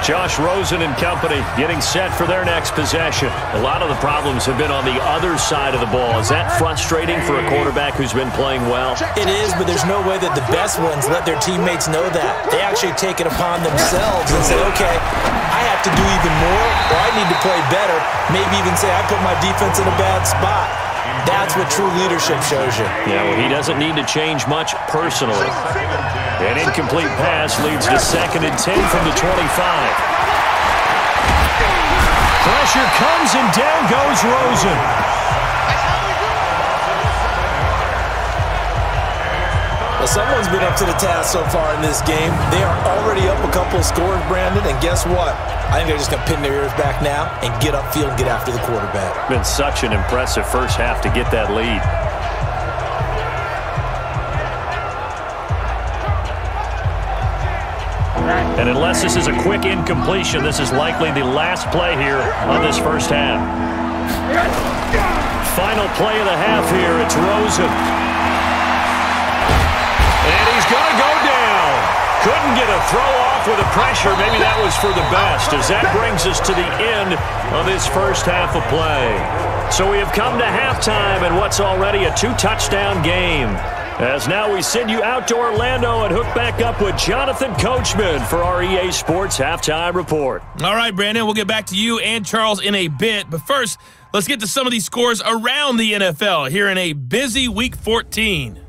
Josh Rosen and company getting set for their next possession. A lot of the problems have been on the other side of the ball. Is that frustrating for a quarterback who's been playing well? It is, but there's no way that the best ones let their teammates know that. They actually take it upon themselves and say, okay, I have to do even more, or I need to play better. Maybe even say I put my defense in a bad spot. That's what true leadership shows you. Yeah, well, he doesn't need to change much personally. An incomplete pass leads to 2nd and 10 from the 25. Pressure comes and down goes Rosen. Well, someone's been up to the task so far in this game. They are already up a couple of scores, Brandon, and guess what? I think they're just going to pin their ears back now and get upfield and get after the quarterback. Been such an impressive first half to get that lead. And unless this is a quick incompletion, this is likely the last play here on this first half. Final play of the half here. It's Rosen. And he's going to go down. Couldn't get a throw off with the pressure. Maybe that was for the best, as that brings us to the end of this first half of play. So we have come to halftime in what's already a 2-touchdown game. As now we send you out to Orlando and hook back up with Jonathan Coachman for our EA Sports Halftime Report. All right, Brandon, we'll get back to you and Charles in a bit. But first, let's get to some of these scores around the NFL here in a busy Week 14.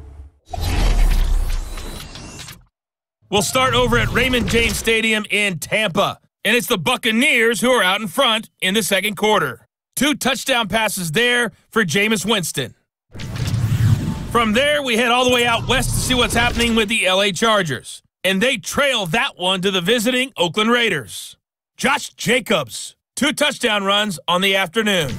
We'll start over at Raymond James Stadium in Tampa, and it's the Buccaneers who are out in front in the second quarter. 2 touchdown passes there for Jameis Winston. From there, we head all the way out west to see what's happening with the LA Chargers, and they trail that one to the visiting Oakland Raiders. Josh Jacobs, 2 touchdown runs on the afternoon.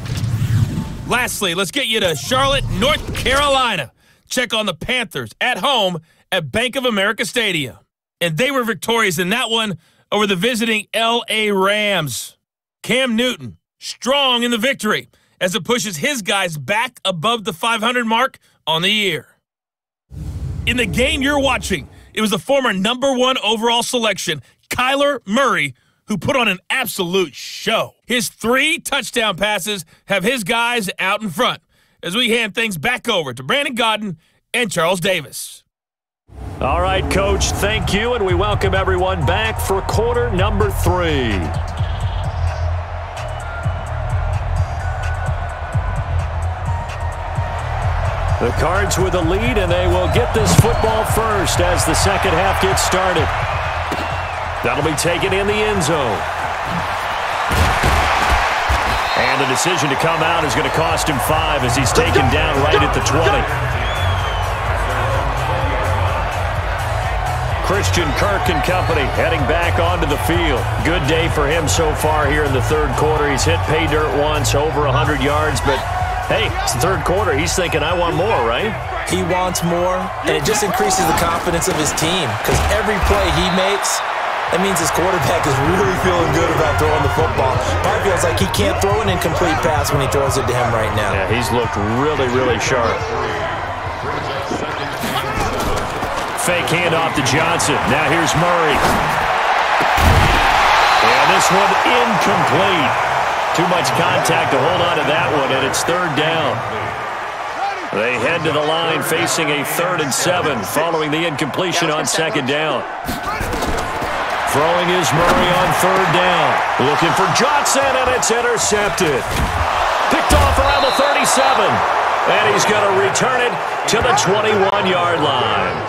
Lastly, let's get you to Charlotte, North Carolina. Check on the Panthers at home at Bank of America Stadium. And they were victorious in that one over the visiting LA Rams. Cam Newton, strong in the victory as it pushes his guys back above the 500 mark on the year. In the game you're watching, it was the former #1 overall selection, Kyler Murray, who put on an absolute show. His 3 touchdown passes have his guys out in front as we hand things back over to Brandon Godden and Charles Davis. All right, Coach, thank you, and we welcome everyone back for quarter number 3. The Cards with a lead, and they will get this football first as the second half gets started. That'll be taken in the end zone. And the decision to come out is going to cost him 5 as he's taken down right at the 20. Christian Kirk and company heading back onto the field. Good day for him so far here in the third quarter. He's hit pay dirt once, over 100 yards, but hey, it's the third quarter. He's thinking, I want more, right? He wants more, and it just increases the confidence of his team because every play he makes, that means his quarterback is really feeling good about throwing the football. Probably feels like he can't throw an incomplete pass when he throws it to him right now. Yeah, he's looked really, really sharp. Fake handoff to Johnson. Now here's Murray. And this one incomplete. Too much contact to hold on to that one, and it's third down. They head to the line facing a 3rd and 7 following the incompletion on second down. Throwing is Murray on 3rd down. Looking for Johnson, and it's intercepted. Picked off around the 37. And he's going to return it to the 21-yard line.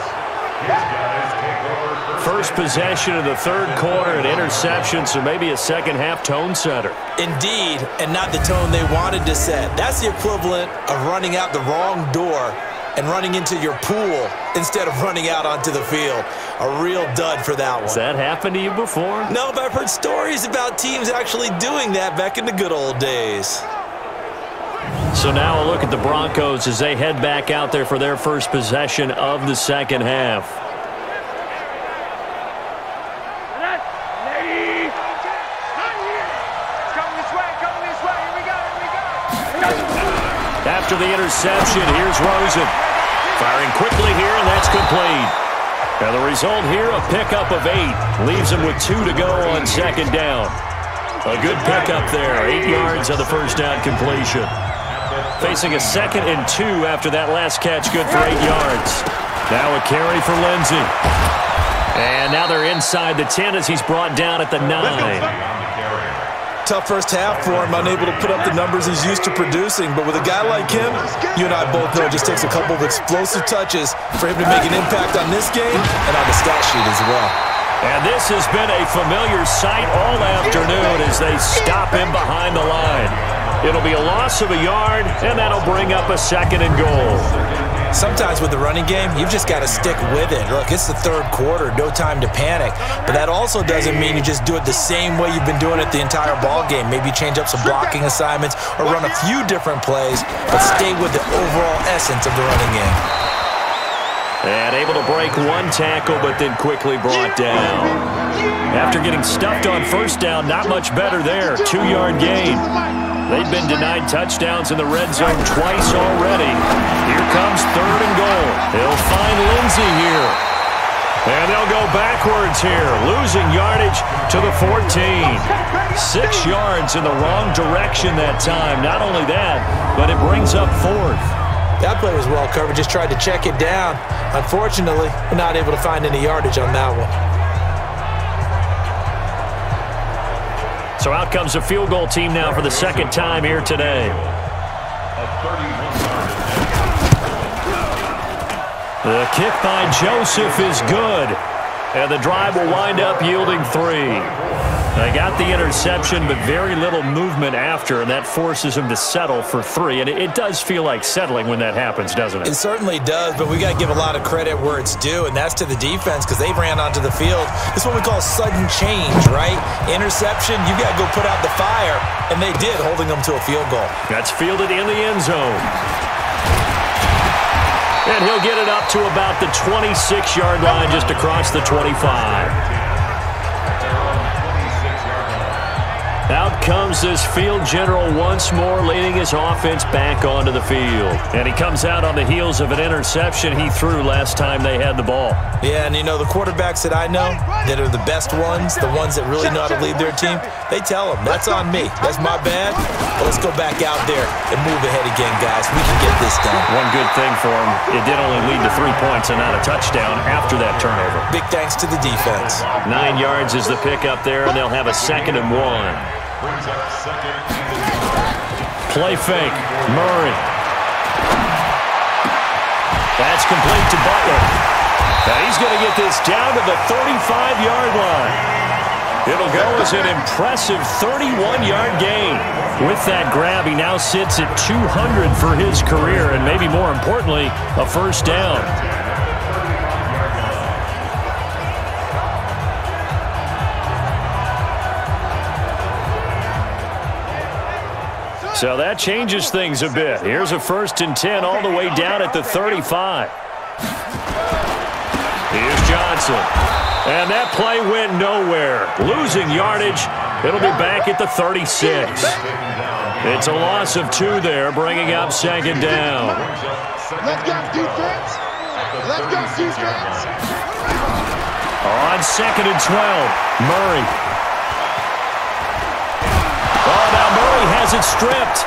First possession of the third quarter, an interception, so maybe a second-half tone setter. Indeed, and not the tone they wanted to set. That's the equivalent of running out the wrong door and running into your pool instead of running out onto the field. A real dud for that one. Has that happened to you before? No, but I've heard stories about teams actually doing that back in the good old days. So now a look at the Broncos as they head back out there for their first possession of the second half. After the interception, here's Rosen. Firing quickly here, and that's complete. And the result here, a pickup of 8. Leaves him with 2 to go on second down. A good pickup there. 8 yards on the first down completion. Facing a 2nd and 2 after that last catch, good for 8 yards. Now a carry for Lindsey. And now they're inside the 10 as he's brought down at the 9. Tough first half for him, unable to put up the numbers he's used to producing. But with a guy like him, you and I both know it just takes a couple of explosive touches for him to make an impact on this game and on the stat sheet as well. And this has been a familiar sight all afternoon as they stop him behind the line. It'll be a loss of a yard, and that'll bring up a 2nd and goal. Sometimes with the running game, you've just got to stick with it. Look, it's the third quarter, no time to panic. But that also doesn't mean you just do it the same way you've been doing it the entire ball game. Maybe change up some blocking assignments or run a few different plays, but stay with the overall essence of the running game. And able to break 1 tackle, but then quickly brought down. After getting stuffed on first down, not much better there. 2-yard gain. They've been denied touchdowns in the red zone twice already. Here comes 3rd and goal. They'll find Lindsey here. And they'll go backwards here, losing yardage to the 14. 6 yards in the wrong direction that time. Not only that, but it brings up 4th. That play was well covered, just tried to check it down. Unfortunately, we're not able to find any yardage on that one. So out comes a field goal team now for the 2nd time here today. The kick by Joseph is good. And the drive will wind up yielding 3. They got the interception, but very little movement after, and that forces him to settle for 3. And it does feel like settling when that happens, doesn't it? It certainly does, but we got to give a lot of credit where it's due, and that's to the defense because they ran onto the field. This is what we call sudden change, right? Interception, you got to go put out the fire, and they did, holding them to a field goal. That's fielded in the end zone. And he'll get it up to about the 26-yard line, just across the 25. Out comes this field general once more, leading his offense back onto the field. And he comes out on the heels of an interception he threw last time they had the ball. Yeah, and you know, the quarterbacks that I know that are the best ones, the ones that really know how to lead their team, they tell them, that's on me. That's my bad. But let's go back out there and move ahead again, guys. We can get this done. One good thing for him, it did only lead to 3 points and not a touchdown after that turnover. Big thanks to the defense. 9 yards is the pickup there, and they'll have a 2nd and 1. Play fake. Murray. That's complete to Butler. Now he's going to get this down to the 35-yard line. It'll go as an impressive 31-yard gain. With that grab, he now sits at 200 for his career, and maybe more importantly, a first down. So that changes things a bit. Here's a 1st and 10 all the way down at the 35. Here's Johnson. And that play went nowhere. Losing yardage. It'll be back at the 36. It's a loss of 2 there, bringing up 2nd down. Let's go defense. Let's go defense. On 2nd and 12, Murray. Oh, now Murray has it stripped.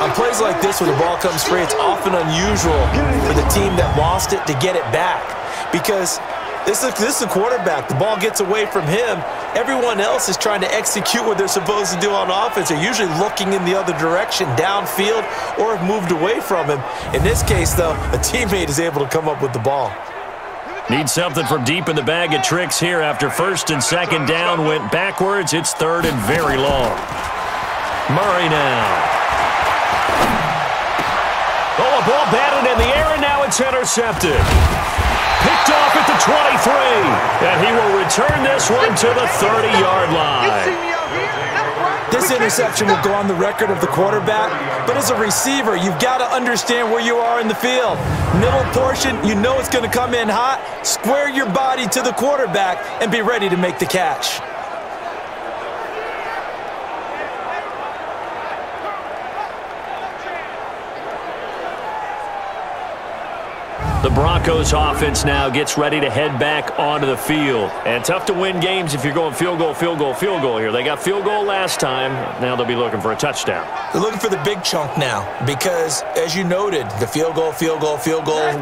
On plays like this where the ball comes free, it's often unusual for the team that lost it to get it back because this is a quarterback. The ball gets away from him. Everyone else is trying to execute what they're supposed to do on offense. They're usually looking in the other direction, downfield, or have moved away from him. In this case, though, a teammate is able to come up with the ball. Need something from deep in the bag of tricks here after 1st and 2nd down went backwards. It's 3rd and very long. Murray now. Oh, a ball batted in the air, and now it's intercepted. Picked off at the 23. And he will return this one to the 30-yard line. This interception will go on the record of the quarterback, but as a receiver, you've got to understand where you are in the field. Middle portion, you know it's going to come in hot. Square your body to the quarterback and be ready to make the catch. The Broncos offense now gets ready to head back onto the field. And tough to win games if you're going field goal, field goal, field goal here. They got field goal last time. Now they'll be looking for a touchdown. They're looking for the big chunk now because, as you noted, the field goal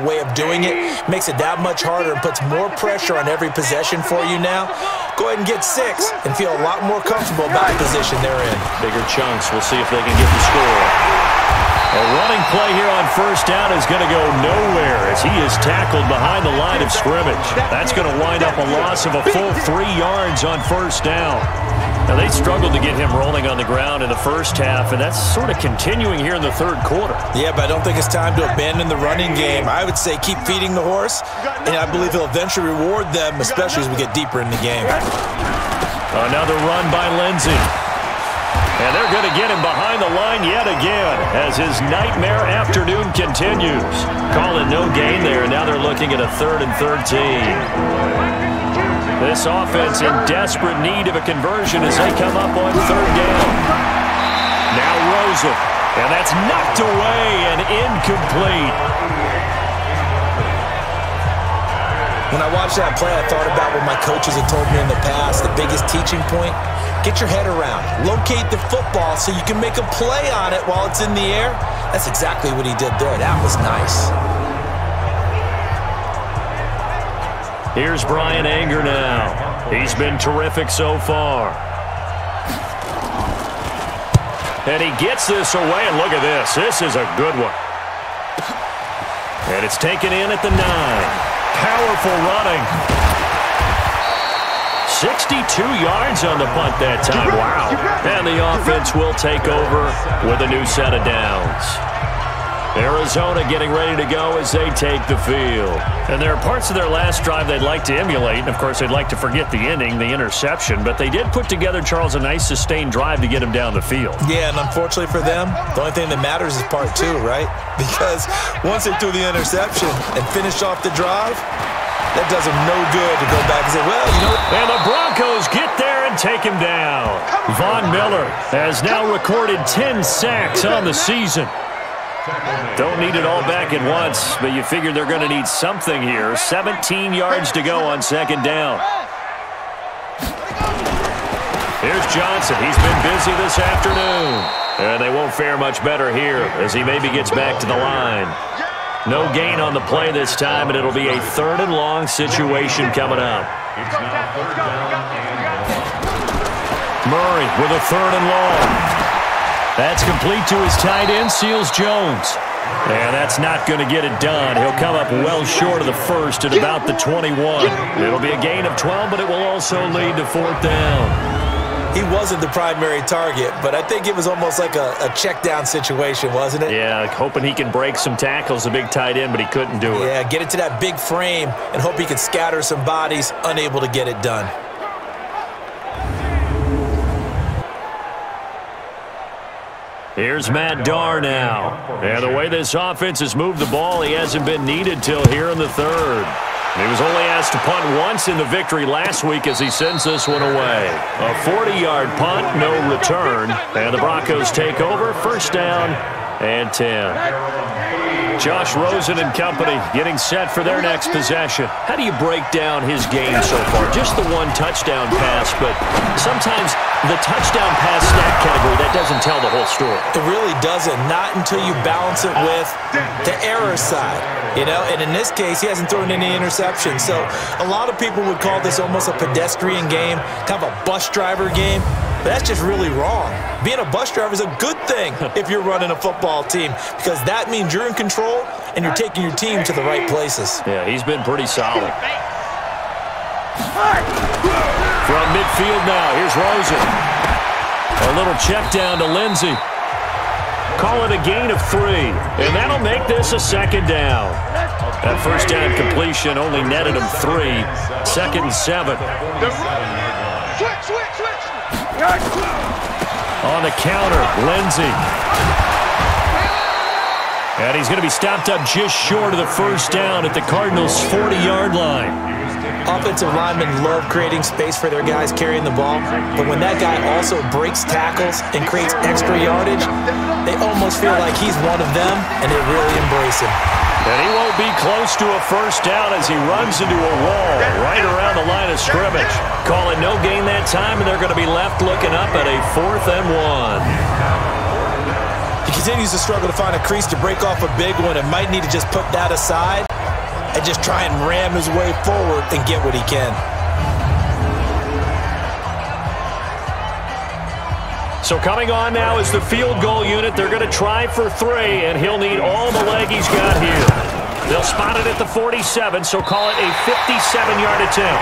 way of doing it makes it that much harder and puts more pressure on every possession for you now. Go ahead and get 6 and feel a lot more comfortable about the position they're in. Bigger chunks. We'll see if they can get the score. A running play here on 1st down is going to go nowhere as he is tackled behind the line of scrimmage. That's going to wind up a loss of a full 3 yards on 1st down. Now, they struggled to get him rolling on the ground in the first half, and that's sort of continuing here in the 3rd quarter. Yeah, but I don't think it's time to abandon the running game. I would say keep feeding the horse, and I believe he'll eventually reward them, especially as we get deeper in the game. Another run by Lindsey. And they're going to get him behind the line yet again as his nightmare afternoon continues. Call it no gain there. Now they're looking at a 3rd and 13. This offense in desperate need of a conversion as they come up on 3rd down. Now Rosen. And that's knocked away and incomplete. When I watched that play, I thought about what my coaches had told me in the past. The biggest teaching point, get your head around. Locate the football so you can make a play on it while it's in the air. That's exactly what he did there. That was nice. Here's Brian Anger now. He's been terrific so far. And he gets this away, and look at this. This is a good one. And it's taken in at the 9. Powerful running. 62 yards on the punt that time. Wow. And the offense will take over with a new set of downs. Arizona getting ready to go as they take the field. And there are parts of their last drive they'd like to emulate. And, of course, they'd like to forget the ending, the interception. But they did put together, Charles, a nice sustained drive to get him down the field. Yeah, and unfortunately for them, the only thing that matters is part 2, right? Because once they threw the interception and finished off the drive, that does them no good to go back and say, well, you know. And the Broncos get there and take him down. Von Miller has now recorded 10 sacks on the season. Don't need it all back at once, but you figure they're going to need something here. 17 yards to go on second down. Here's Johnson. He's been busy this afternoon. And they won't fare much better here as he maybe gets back to the line. No gain on the play this time, and it'll be a 3rd and long situation coming up. It's now 3rd down and Murray with a 3rd and long. That's complete to his tight end, Seals Jones. And that's not going to get it done. He'll come up well short of the first at about the 21. It'll be a gain of 12, but it will also lead to 4th down. He wasn't the primary target, but I think it was almost like a check down situation, wasn't it? Yeah, hoping he can break some tackles, a big tight end, but he couldn't do it. Yeah, get it to that big frame and hope he can scatter some bodies, unable to get it done. Here's Matt Darr now. And the way this offense has moved the ball, he hasn't been needed till here in the 3rd. He was only asked to punt once in the victory last week as he sends this one away. A 40-yard punt, no return. And the Broncos take over, 1st down and 10. Josh Rosen and company getting set for their next possession. How do you break down his game so far? Just the 1 touchdown pass, but sometimes the touchdown pass stat category, that doesn't tell the whole story. It really doesn't, not until you balance it with the error side, you know, and in this case, he hasn't thrown any interceptions. So a lot of people would call this almost a pedestrian game, kind of a bus driver game, but that's just really wrong. Being a bus driver is a good thing if you're running a football team because that means you're in control and you're taking your team to the right places. Yeah, he's been pretty solid. From midfield now, here's Rosen. A little check down to Lindsey. Call it a gain of 3, and that'll make this a 2nd down. That 1st down completion only netted him 3. 2nd and 7. On the counter, Lindsey. And he's going to be stopped up just short of the 1st down at the Cardinals' 40-yard line. Offensive linemen love creating space for their guys carrying the ball, but when that guy also breaks tackles and creates extra yardage, they almost feel like he's one of them, and they really embrace him. And he won't be close to a 1st down as he runs into a wall right around the line of scrimmage. Call it no gain that time, and they're going to be left looking up at a 4th and 1. He continues to struggle to find a crease to break off a big one and might need to just put that aside and just try and ram his way forward and get what he can. So coming on now is the field goal unit. They're going to try for 3, and he'll need all the leg he's got here. They'll spot it at the 47, so call it a 57-yard attempt.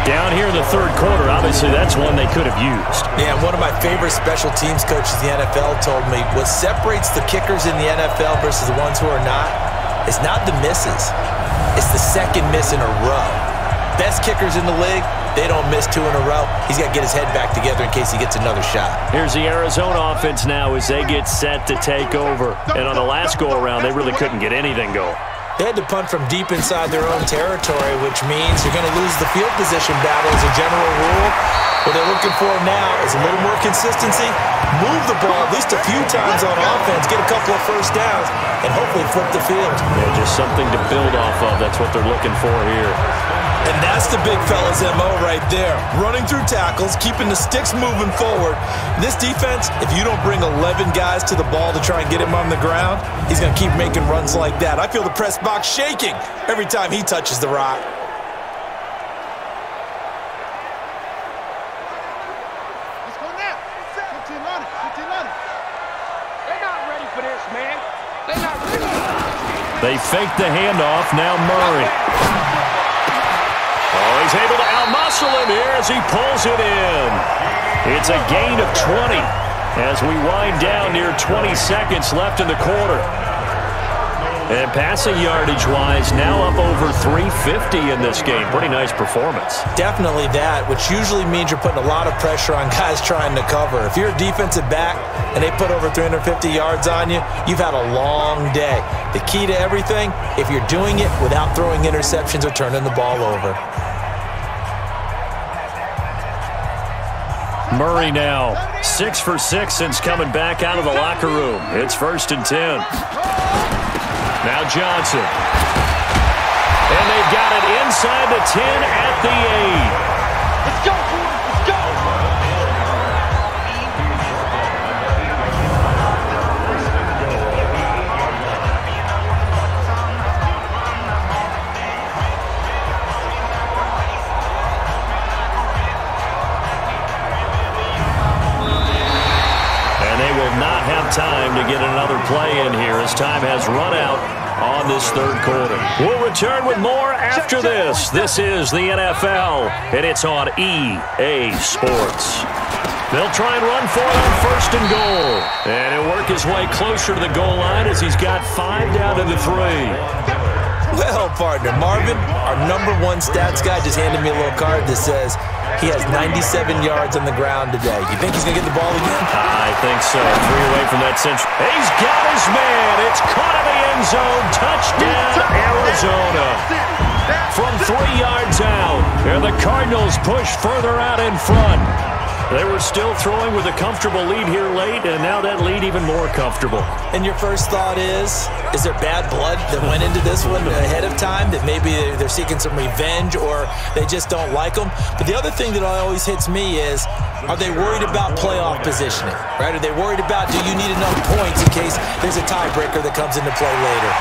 Down here in the 3rd quarter, obviously that's one they could have used. Yeah, one of my favorite special teams coaches in the NFL told me what separates the kickers in the NFL versus the ones who are not is not the misses. It's the 2nd miss in a row. Best kickers in the league, they don't miss 2 in a row. He's got to get his head back together in case he gets another shot. Here's the Arizona offense now as they get set to take over. And on the last go-around, they really couldn't get anything going. They had to punt from deep inside their own territory, which means you're going to lose the field position battle as a general rule. What they're looking for now is a little more consistency, move the ball at least a few times on offense, get a couple of 1st downs, and hopefully flip the field. Yeah, just something to build off of. That's what they're looking for here. And that's the big fella's MO right there. Running through tackles, keeping the sticks moving forward. This defense, if you don't bring 11 guys to the ball to try and get him on the ground, he's going to keep making runs like that. I feel the press box shaking every time he touches the rock. They fake the handoff. Now Murray. Oh, he's able to outmuscle him here as he pulls it in. It's a gain of 20 as we wind down near 20 seconds left in the quarter. And passing yardage-wise, now up over 350 in this game. Pretty nice performance. Definitely that, which usually means you're putting a lot of pressure on guys trying to cover. If you're a defensive back and they put over 350 yards on you, you've had a long day. The key to everything, if you're doing it without throwing interceptions or turning the ball over. Murray now 6 for 6 since coming back out of the locker room. It's 1st and 10. Now Johnson. And they've got it inside the 10 at the 8. Let's go, let's go. And they will not have time to get another play in here as time has run out on this 3rd quarter. We'll return with more after this. This is the NFL, and it's on EA Sports. They'll try and run for it on 1st and goal. And he'll work his way closer to the goal line as he's got 5 down to the 3. Well, partner, Marvin, our #1 stats guy just handed me a little card that says he has 97 yards on the ground today. You think he's going to get the ball again? I think so. 3 away from that century. He's got his man. It's caught in the end zone. Touchdown, Arizona. From 3 yards out. And the Cardinals push further out in front. They were still throwing with a comfortable lead here late, and now that lead even more comfortable. And your first thought is there bad blood that went into this one ahead of time, that maybe they're seeking some revenge or they just don't like them? But the other thing that always hits me is, are they worried about playoff positioning, right? Are they worried about, do you need enough points in case there's a tiebreaker that comes into play later?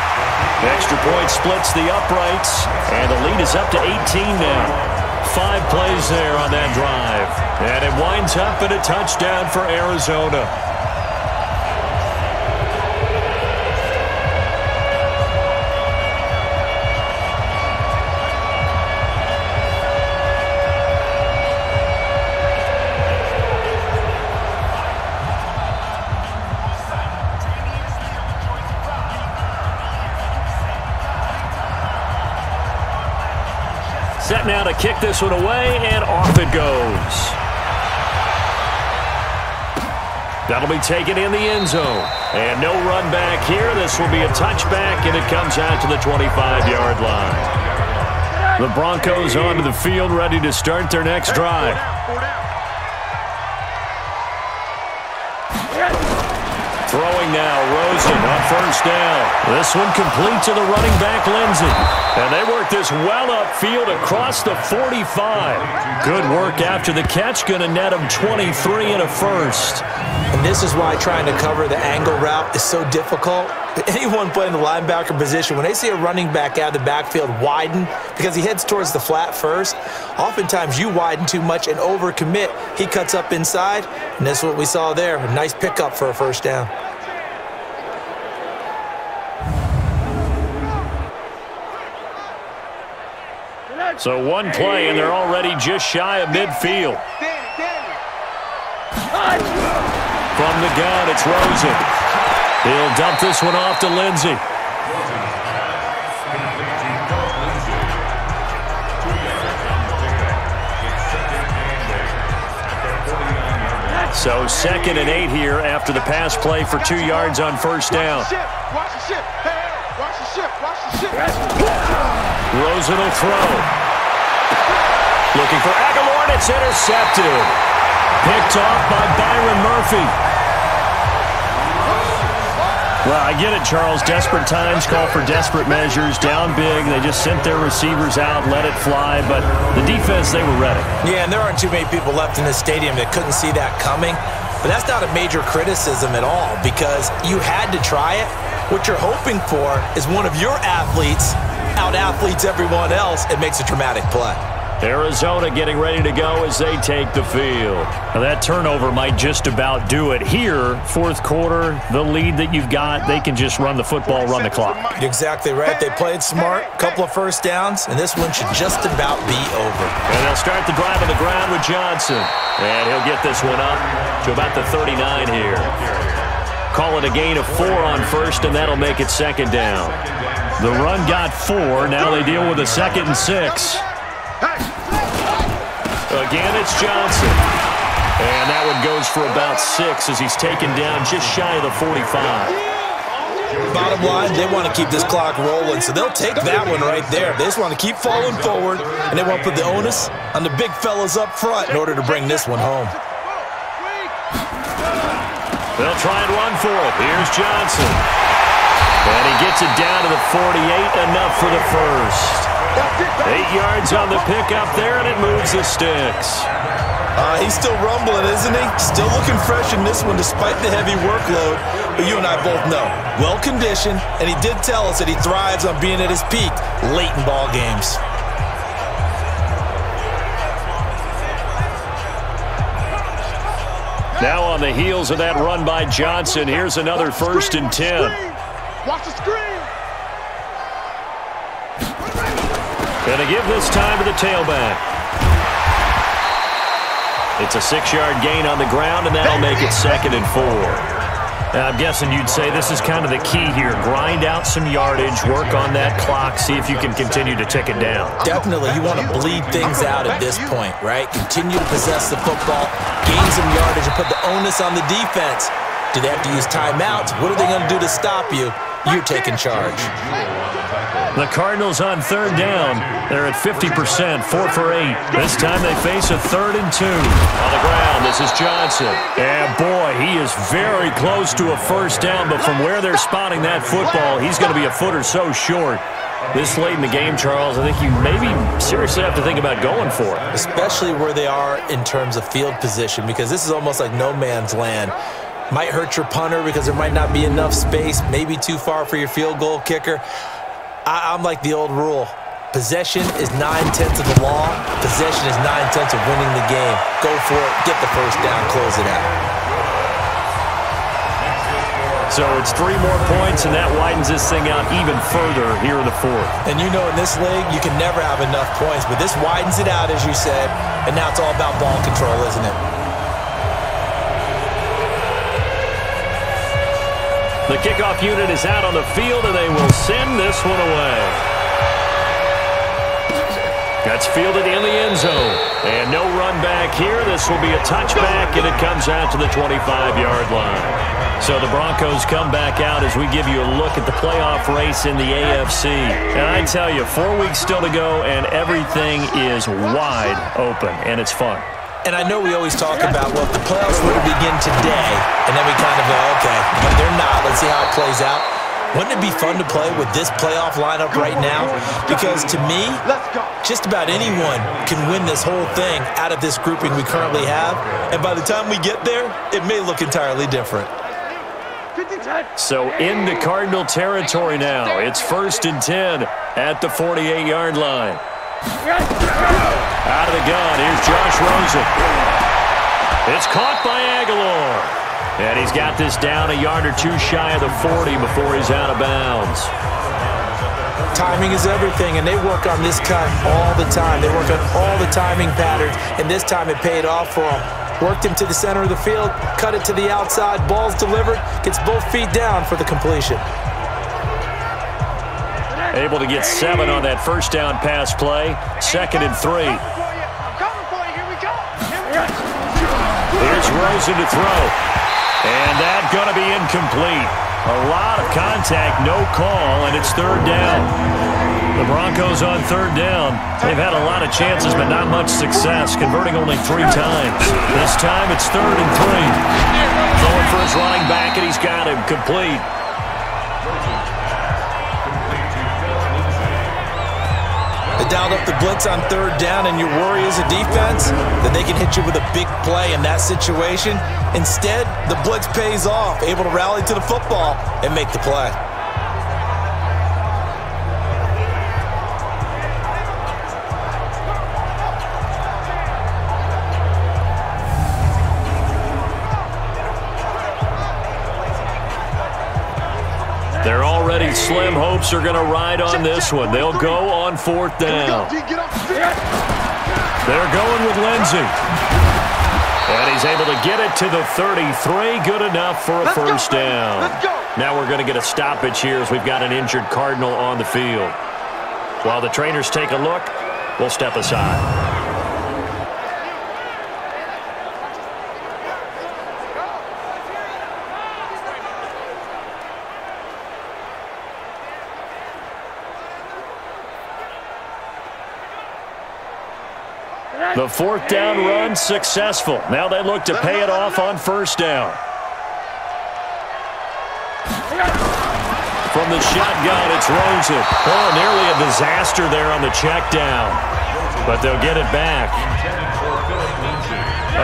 Extra point splits the uprights, and the lead is up to 18 now. 5 plays there on that drive. And it winds up in a touchdown for Arizona. Set now to kick this one away, and off it goes. That'll be taken in the end zone. And no run back here. This will be a touchback, and it comes out to the 25-yard line. The Broncos onto the field, ready to start their next drive. Throwing now, Rosen on 1st down. This one complete to the running back, Lindsey. And they work this well upfield across the 45. Good work after the catch. Going to net them 23 and a first. And this is why trying to cover the angle route is so difficult. Anyone playing the linebacker position, when they see a running back out of the backfield widen because he heads towards the flat first, oftentimes you widen too much and overcommit. He cuts up inside, and that's what we saw there. A nice pickup for a 1st down. So 1 play, and they're already just shy of midfield. From the gun, it's Rosen. He'll dump this one off to Lindsey. So 2nd and 8 here after the pass play for 2 yards on 1st down. Watch the ship. Hey, watch the ship. Watch the ship. Rosen will throw. Looking for Aguilar, and it's intercepted. Picked off by Byron Murphy. Well, I get it, Charles. Desperate times call for desperate measures. Down big. They just sent their receivers out, let it fly. But the defense, they were ready. Yeah, and there aren't too many people left in this stadium that couldn't see that coming. But that's not a major criticism at all because you had to try it. What you're hoping for is one of your athletes out-athletes everyone else and makes a dramatic play. Arizona getting ready to go as they take the field. Now that turnover might just about do it. Here, fourth quarter, the lead that you've got, they can just run the football, run the clock. You're exactly right. They played smart, couple of first downs, and this one should just about be over. And they'll start the drive on the ground with Johnson. And he'll get this one up to about the 39 here. Call it a gain of 4 on first, and that'll make it second down. The run got 4. Now they deal with a 2nd and 6. Again, it's Johnson. And that one goes for about 6 as he's taken down just shy of the 45. Bottom line, they want to keep this clock rolling, so they'll take that one right there. They just want to keep falling forward, and they want to put the onus on the big fellas up front in order to bring this one home. They'll try and run for it. Here's Johnson. And he gets it down to the 48, enough for the first. 8 yards on the pickup there, and it moves the sticks. He's still rumbling, isn't he? Still looking fresh in this one despite the heavy workload. But you and I both know, well-conditioned, and he did tell us that he thrives on being at his peak late in ball games. Now on the heels of that run by Johnson, here's another 1st and 10. Watch the screen. Gonna give this time to the tailback. It's a 6-yard gain on the ground, and that'll make it 2nd and 4. Now, I'm guessing you'd say this is kind of the key here. Grind out some yardage, work on that clock, see if you can continue to tick it down. Definitely, you want to bleed things out at this point, right? Continue to possess the football, gain some yardage, and put the onus on the defense. Do they have to use timeouts? What are they going to do to stop you? You're taking charge. The Cardinals on 3rd down. They're at 50%, 4 for 8. This time they face a 3rd and 2. On the ground, this is Johnson. And boy, he is very close to a first down, but from where they're spotting that football, he's going to be a foot or so short. This late in the game, Charles, I think you maybe seriously have to think about going for it. Especially where they are in terms of field position, because this is almost like no man's land. Might hurt your punter because there might not be enough space, maybe too far for your field goal kicker. I'm like the old rule. Possession is 9/10 of the law. Possession is 9/10 of winning the game. Go for it. Get the first down. Close it out. So it's 3 more points, and that widens this thing out even further here in the 4th. And you know in this league, you can never have enough points, but this widens it out, as you said, and now it's all about ball control, isn't it? The kickoff unit is out on the field, and they will send this one away. That's fielded in the end zone. And no run back here. This will be a touchback, and it comes out to the 25-yard line. So the Broncos come back out as we give you a look at the playoff race in the AFC. And I tell you, 4 weeks still to go, and everything is wide open, and it's fun. And I know we always talk about, well, if the playoffs were to begin today, and then we kind of go, okay, but they're not. Let's see how it plays out. Wouldn't it be fun to play with this playoff lineup right now? Because to me, just about anyone can win this whole thing out of this grouping we currently have. And by the time we get there, it may look entirely different. So into Cardinal territory now. It's 1st and 10 at the 48-yard line. Out of the gun, here's Josh Rosen. It's caught by Aguilar. And he's got this down a yard or 2 shy of the 40 before he's out of bounds. Timing is everything, and they work on this cut all the time. They work on all the timing patterns, and this time it paid off for them. Worked him to the center of the field, cut it to the outside, ball's delivered, gets both feet down for the completion. Able to get 7 on that first down pass play. 2nd and 3. I'm coming for you. Here we go. Here's Rosen to throw. And that's going to be incomplete. A lot of contact, no call, and it's 3rd down. The Broncos on 3rd down. They've had a lot of chances, but not much success, converting only 3 times. This time it's 3rd and 3. Throwing for his running back, and he's got him complete. They dialed up the blitz on 3rd down, and your worry as a defense that they can hit you with a big play in that situation. Instead, the blitz pays off, able to rally to the football and make the play. slim hopes are going to ride on this one. They'll go on 4th down. They're going with Lindsey. And he's able to get it to the 33. Good enough for a first down. Now we're going to get a stoppage here as we've got an injured Cardinal on the field. While the trainers take a look, we'll step aside. The 4th down run successful. Now they look to pay it off on 1st down. From the shotgun, it's Rosen. Oh, nearly a disaster there on the check down. But they'll get it back.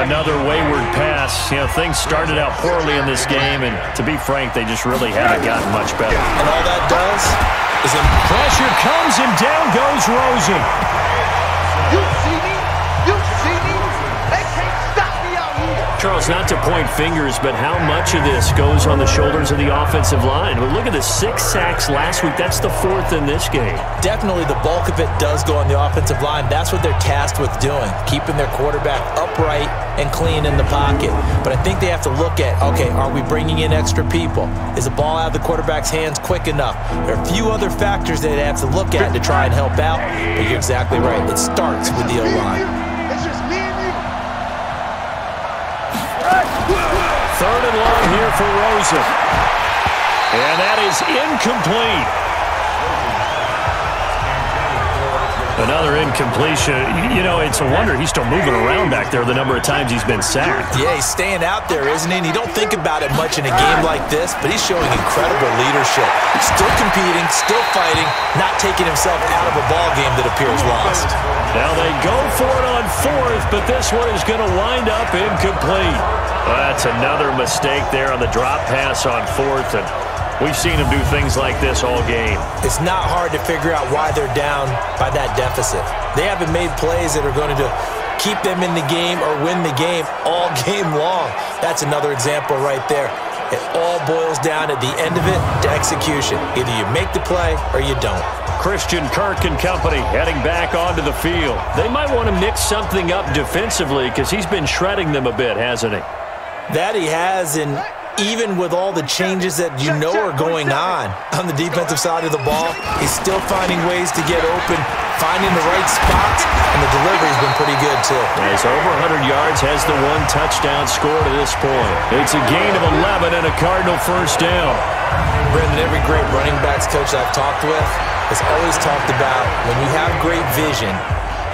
Another wayward pass. You know, things started out poorly in this game, and to be frank, they just really haven't gotten much better. And all that does is pressure comes, and down goes Rosen. You see me? You see me? They can't stop me out here. Charles, not to point fingers, but how much of this goes on the shoulders of the offensive line? Well, look at the 6 sacks last week. That's the 4th in this game. Definitely the bulk of it does go on the offensive line. That's what they're tasked with doing, keeping their quarterback upright and clean in the pocket. But I think they have to look at, okay, are we bringing in extra people? Is the ball out of the quarterback's hands quick enough? There are a few other factors that they have to look at to try and help out. But you're exactly right. It starts with the O-line. It's just me and you. 3rd and long here for Rosen. And that is incomplete. Another incompletion. You know, it's a wonder he's still moving around back there the number of times he's been sacked. Yeah, he's staying out there, isn't he? And you don't think about it much in a game like this, but he's showing incredible leadership. Still competing, still fighting, not taking himself out of a ball game that appears lost. Now they go for it on 4th, but this one is going to wind up incomplete. That's another mistake there on the drop pass on 4th, and we've seen him do things like this all game. It's not hard to figure out why they're down by that deficit. They haven't made plays that are going to keep them in the game or win the game all game long. That's another example right there. It all boils down at the end of it to execution. Either you make the play or you don't. Christian Kirk and company heading back onto the field. They might want to mix something up defensively because he's been shredding them a bit, hasn't he? That he has, and even with all the changes that you know are going on the defensive side of the ball, he's still finding ways to get open, finding the right spots, and the delivery's been pretty good too. He's over 100 yards, has the 1 touchdown score to this point. It's a gain of 11 and a Cardinal first down. Brendan, every great running backs coach I've talked with has always talked about when you have great vision,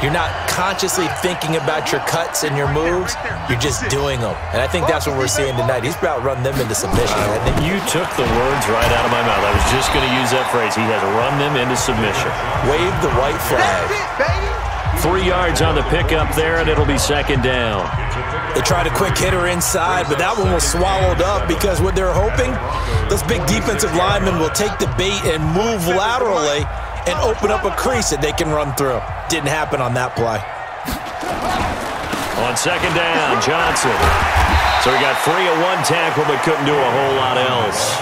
you're not consciously thinking about your cuts and your moves. You're just doing them. And I think that's what we're seeing tonight. He's about to run them into submission. You took the words right out of my mouth. I was just going to use that phrase. He has run them into submission. Wave the white flag. 3 yards on the pickup there, and it'll be 2nd down. They tried a quick hitter inside, but that one was swallowed up because what they're hoping, those big defensive linemen will take the bait and move laterally and open up a crease that they can run through. Didn't happen on that play. On 2nd down, Johnson. So he got free of 1 tackle but couldn't do a whole lot else.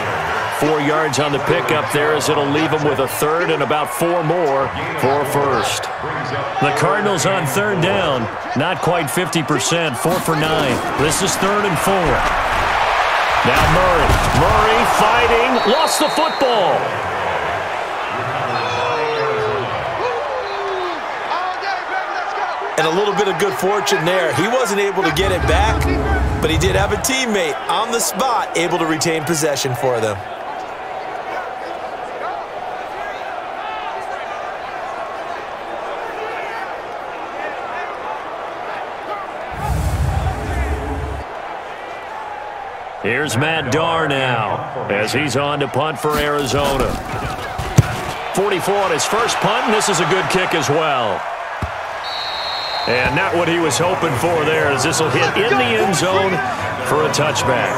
4 yards on the pickup there as it'll leave him with a 3rd and about 4 more for a first. The Cardinals on 3rd down, not quite 50%, 4 for 9. This is 3rd and 4. Now Murray. Murray fighting, lost the football. And a little bit of good fortune there. He wasn't able to get it back, but he did have a teammate on the spot able to retain possession for them. Here's Matt Darr now as he's on to punt for Arizona. 44 on his first punt, and this is a good kick as well. And not what he was hoping for there, as this will hit in the end zone for a touchback.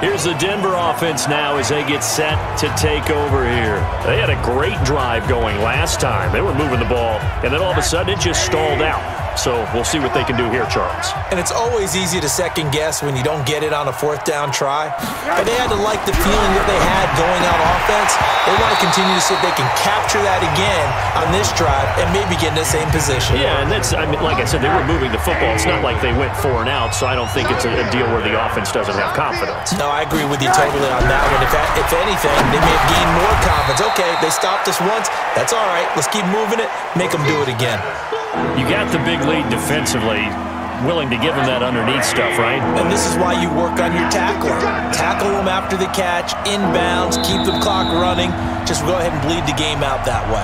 Here's the Denver offense now as they get set to take over here. They had a great drive going last time. They were moving the ball, and then all of a sudden it just stalled out. So we'll see what they can do here, Charles. And it's always easy to second guess when you don't get it on a 4th down try. But they had to like the feeling that they had going out offense. They want to continue to see if they can capture that again on this drive and maybe get in the same position. Yeah, and that's, I mean, like I said, they were moving the football. It's not like they went 4 and out, so I don't think it's a deal where the offense doesn't have confidence. No, I agree with you totally on that one. If anything, they may have gained more confidence. Okay, they stopped us once. That's all right. Let's keep moving it. Make them do it again. You got the big lead defensively, willing to give them that underneath stuff, right? And this is why you work on your tackling. Tackle them after the catch, inbounds, keep the clock running. Just go ahead and bleed the game out that way.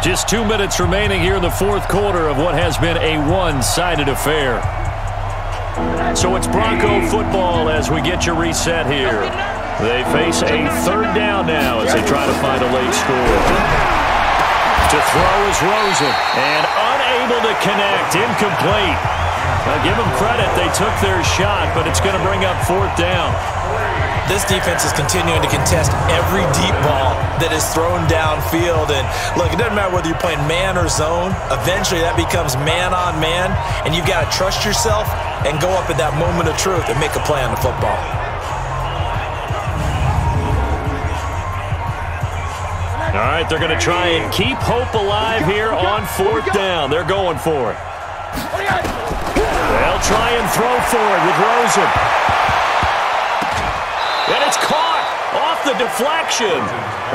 Just 2 minutes remaining here in the 4th quarter of what has been a one-sided affair. So it's Bronco football as we get you reset here. They face a 3rd down now as they try to find a late score. To throw is Rosen, and unable to connect, incomplete. Now give them credit, they took their shot, but it's going to bring up 4th down. This defense is continuing to contest every deep ball that is thrown downfield. And look, it doesn't matter whether you're playing man or zone. Eventually that becomes man on man, and you've got to trust yourself and go up at that moment of truth and make a play on the football. All right, they're going to try and keep hope alive here on 4th down. They're going for it. They'll try and throw for it with Rosen. And it's caught off the deflection.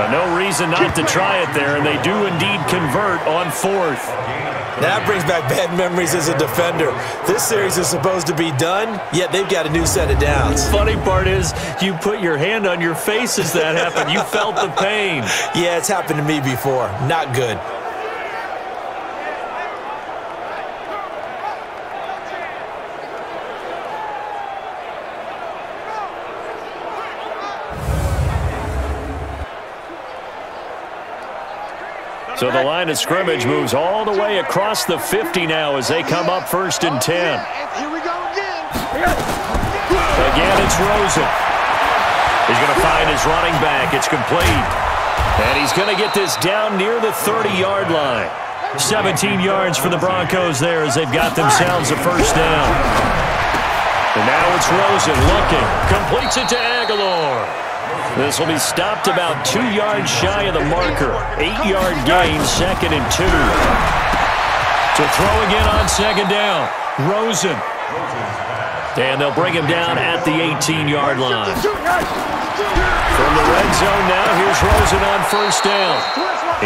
No reason not to try it there, and they do indeed convert on 4th. That brings back bad memories as a defender. This series is supposed to be done, yet they've got a new set of downs. Funny part is you put your hand on your face as that happened. You felt the pain. Yeah, it's happened to me before. Not good. So the line of scrimmage moves all the way across the 50 now as they come up 1st and 10. Here we go again. Again, it's Rosen. He's going to find his running back. It's complete. And he's going to get this down near the 30-yard line. 17 yards for the Broncos there as they've got themselves a 1st down. And now it's Rosen looking. Completes it to Aguilar. This will be stopped about 2 yards shy of the marker. 8-yard gain, 2nd and 2. To throw again on 2nd down. Rosen. And they'll bring him down at the 18-yard line. From the red zone now, here's Rosen on 1st down.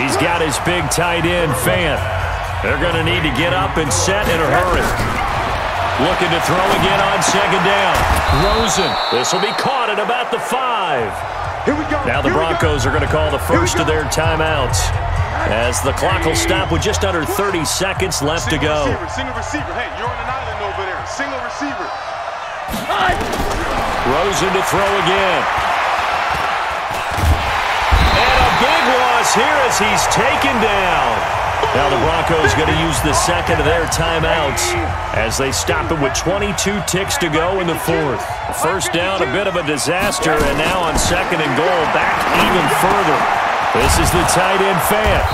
He's got his big tight end, Fant. They're going to need to get up and set in a hurry. Looking to throw again on 2nd down. Rosen. This will be caught at about the 5. Here we go. Now the Broncos are going to call the first of their timeouts as the clock will stop with just under 30 seconds left to go. Single receiver. Hey, you're on an island over there. Single receiver. Rosen to throw again. And a big loss here as he's taken down. Now the Broncos going to use the 2nd of their timeouts as they stop it with 22 ticks to go in the 4th. 1st down, a bit of a disaster, and now on 2nd and goal, back even further. This is the tight end, Fant.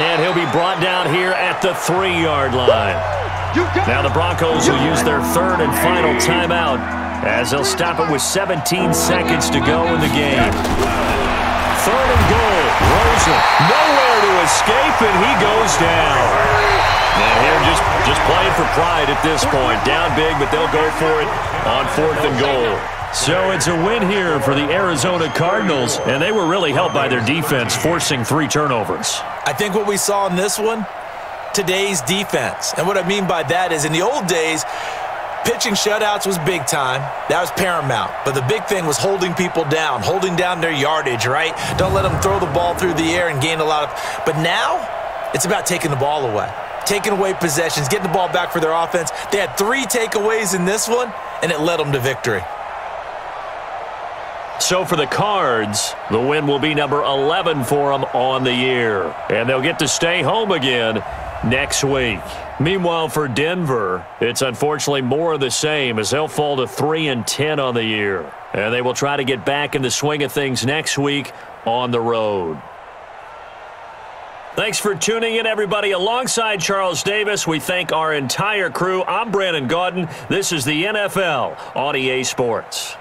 And he'll be brought down here at the 3-yard line. Now the Broncos will use their 3rd and final timeout as they'll stop it with 17 seconds to go in the game. 3rd and goal. Rosen nowhere to escape, and he goes down. And here just playing for pride at this point. Down big, but they'll go for it on 4th and goal. So it's a win here for the Arizona Cardinals, and they were really helped by their defense, forcing 3 turnovers. I think what we saw in this one, today's defense. And what I mean by that is in the old days, pitching shutouts was big time. That was paramount. But the big thing was holding people down, holding down their yardage, right? Don't let them throw the ball through the air and gain a lot of... But now, it's about taking the ball away. Taking away possessions, getting the ball back for their offense. They had 3 takeaways in this one, and it led them to victory. So for the Cards, the win will be number 11 for them on the year. And they'll get to stay home again next week. Meanwhile, for Denver, it's unfortunately more of the same as they'll fall to 3-10 on the year. And they will try to get back in the swing of things next week on the road. Thanks for tuning in, everybody. Alongside Charles Davis, we thank our entire crew. I'm Brandon Gaudin. This is the NFL on EA Sports.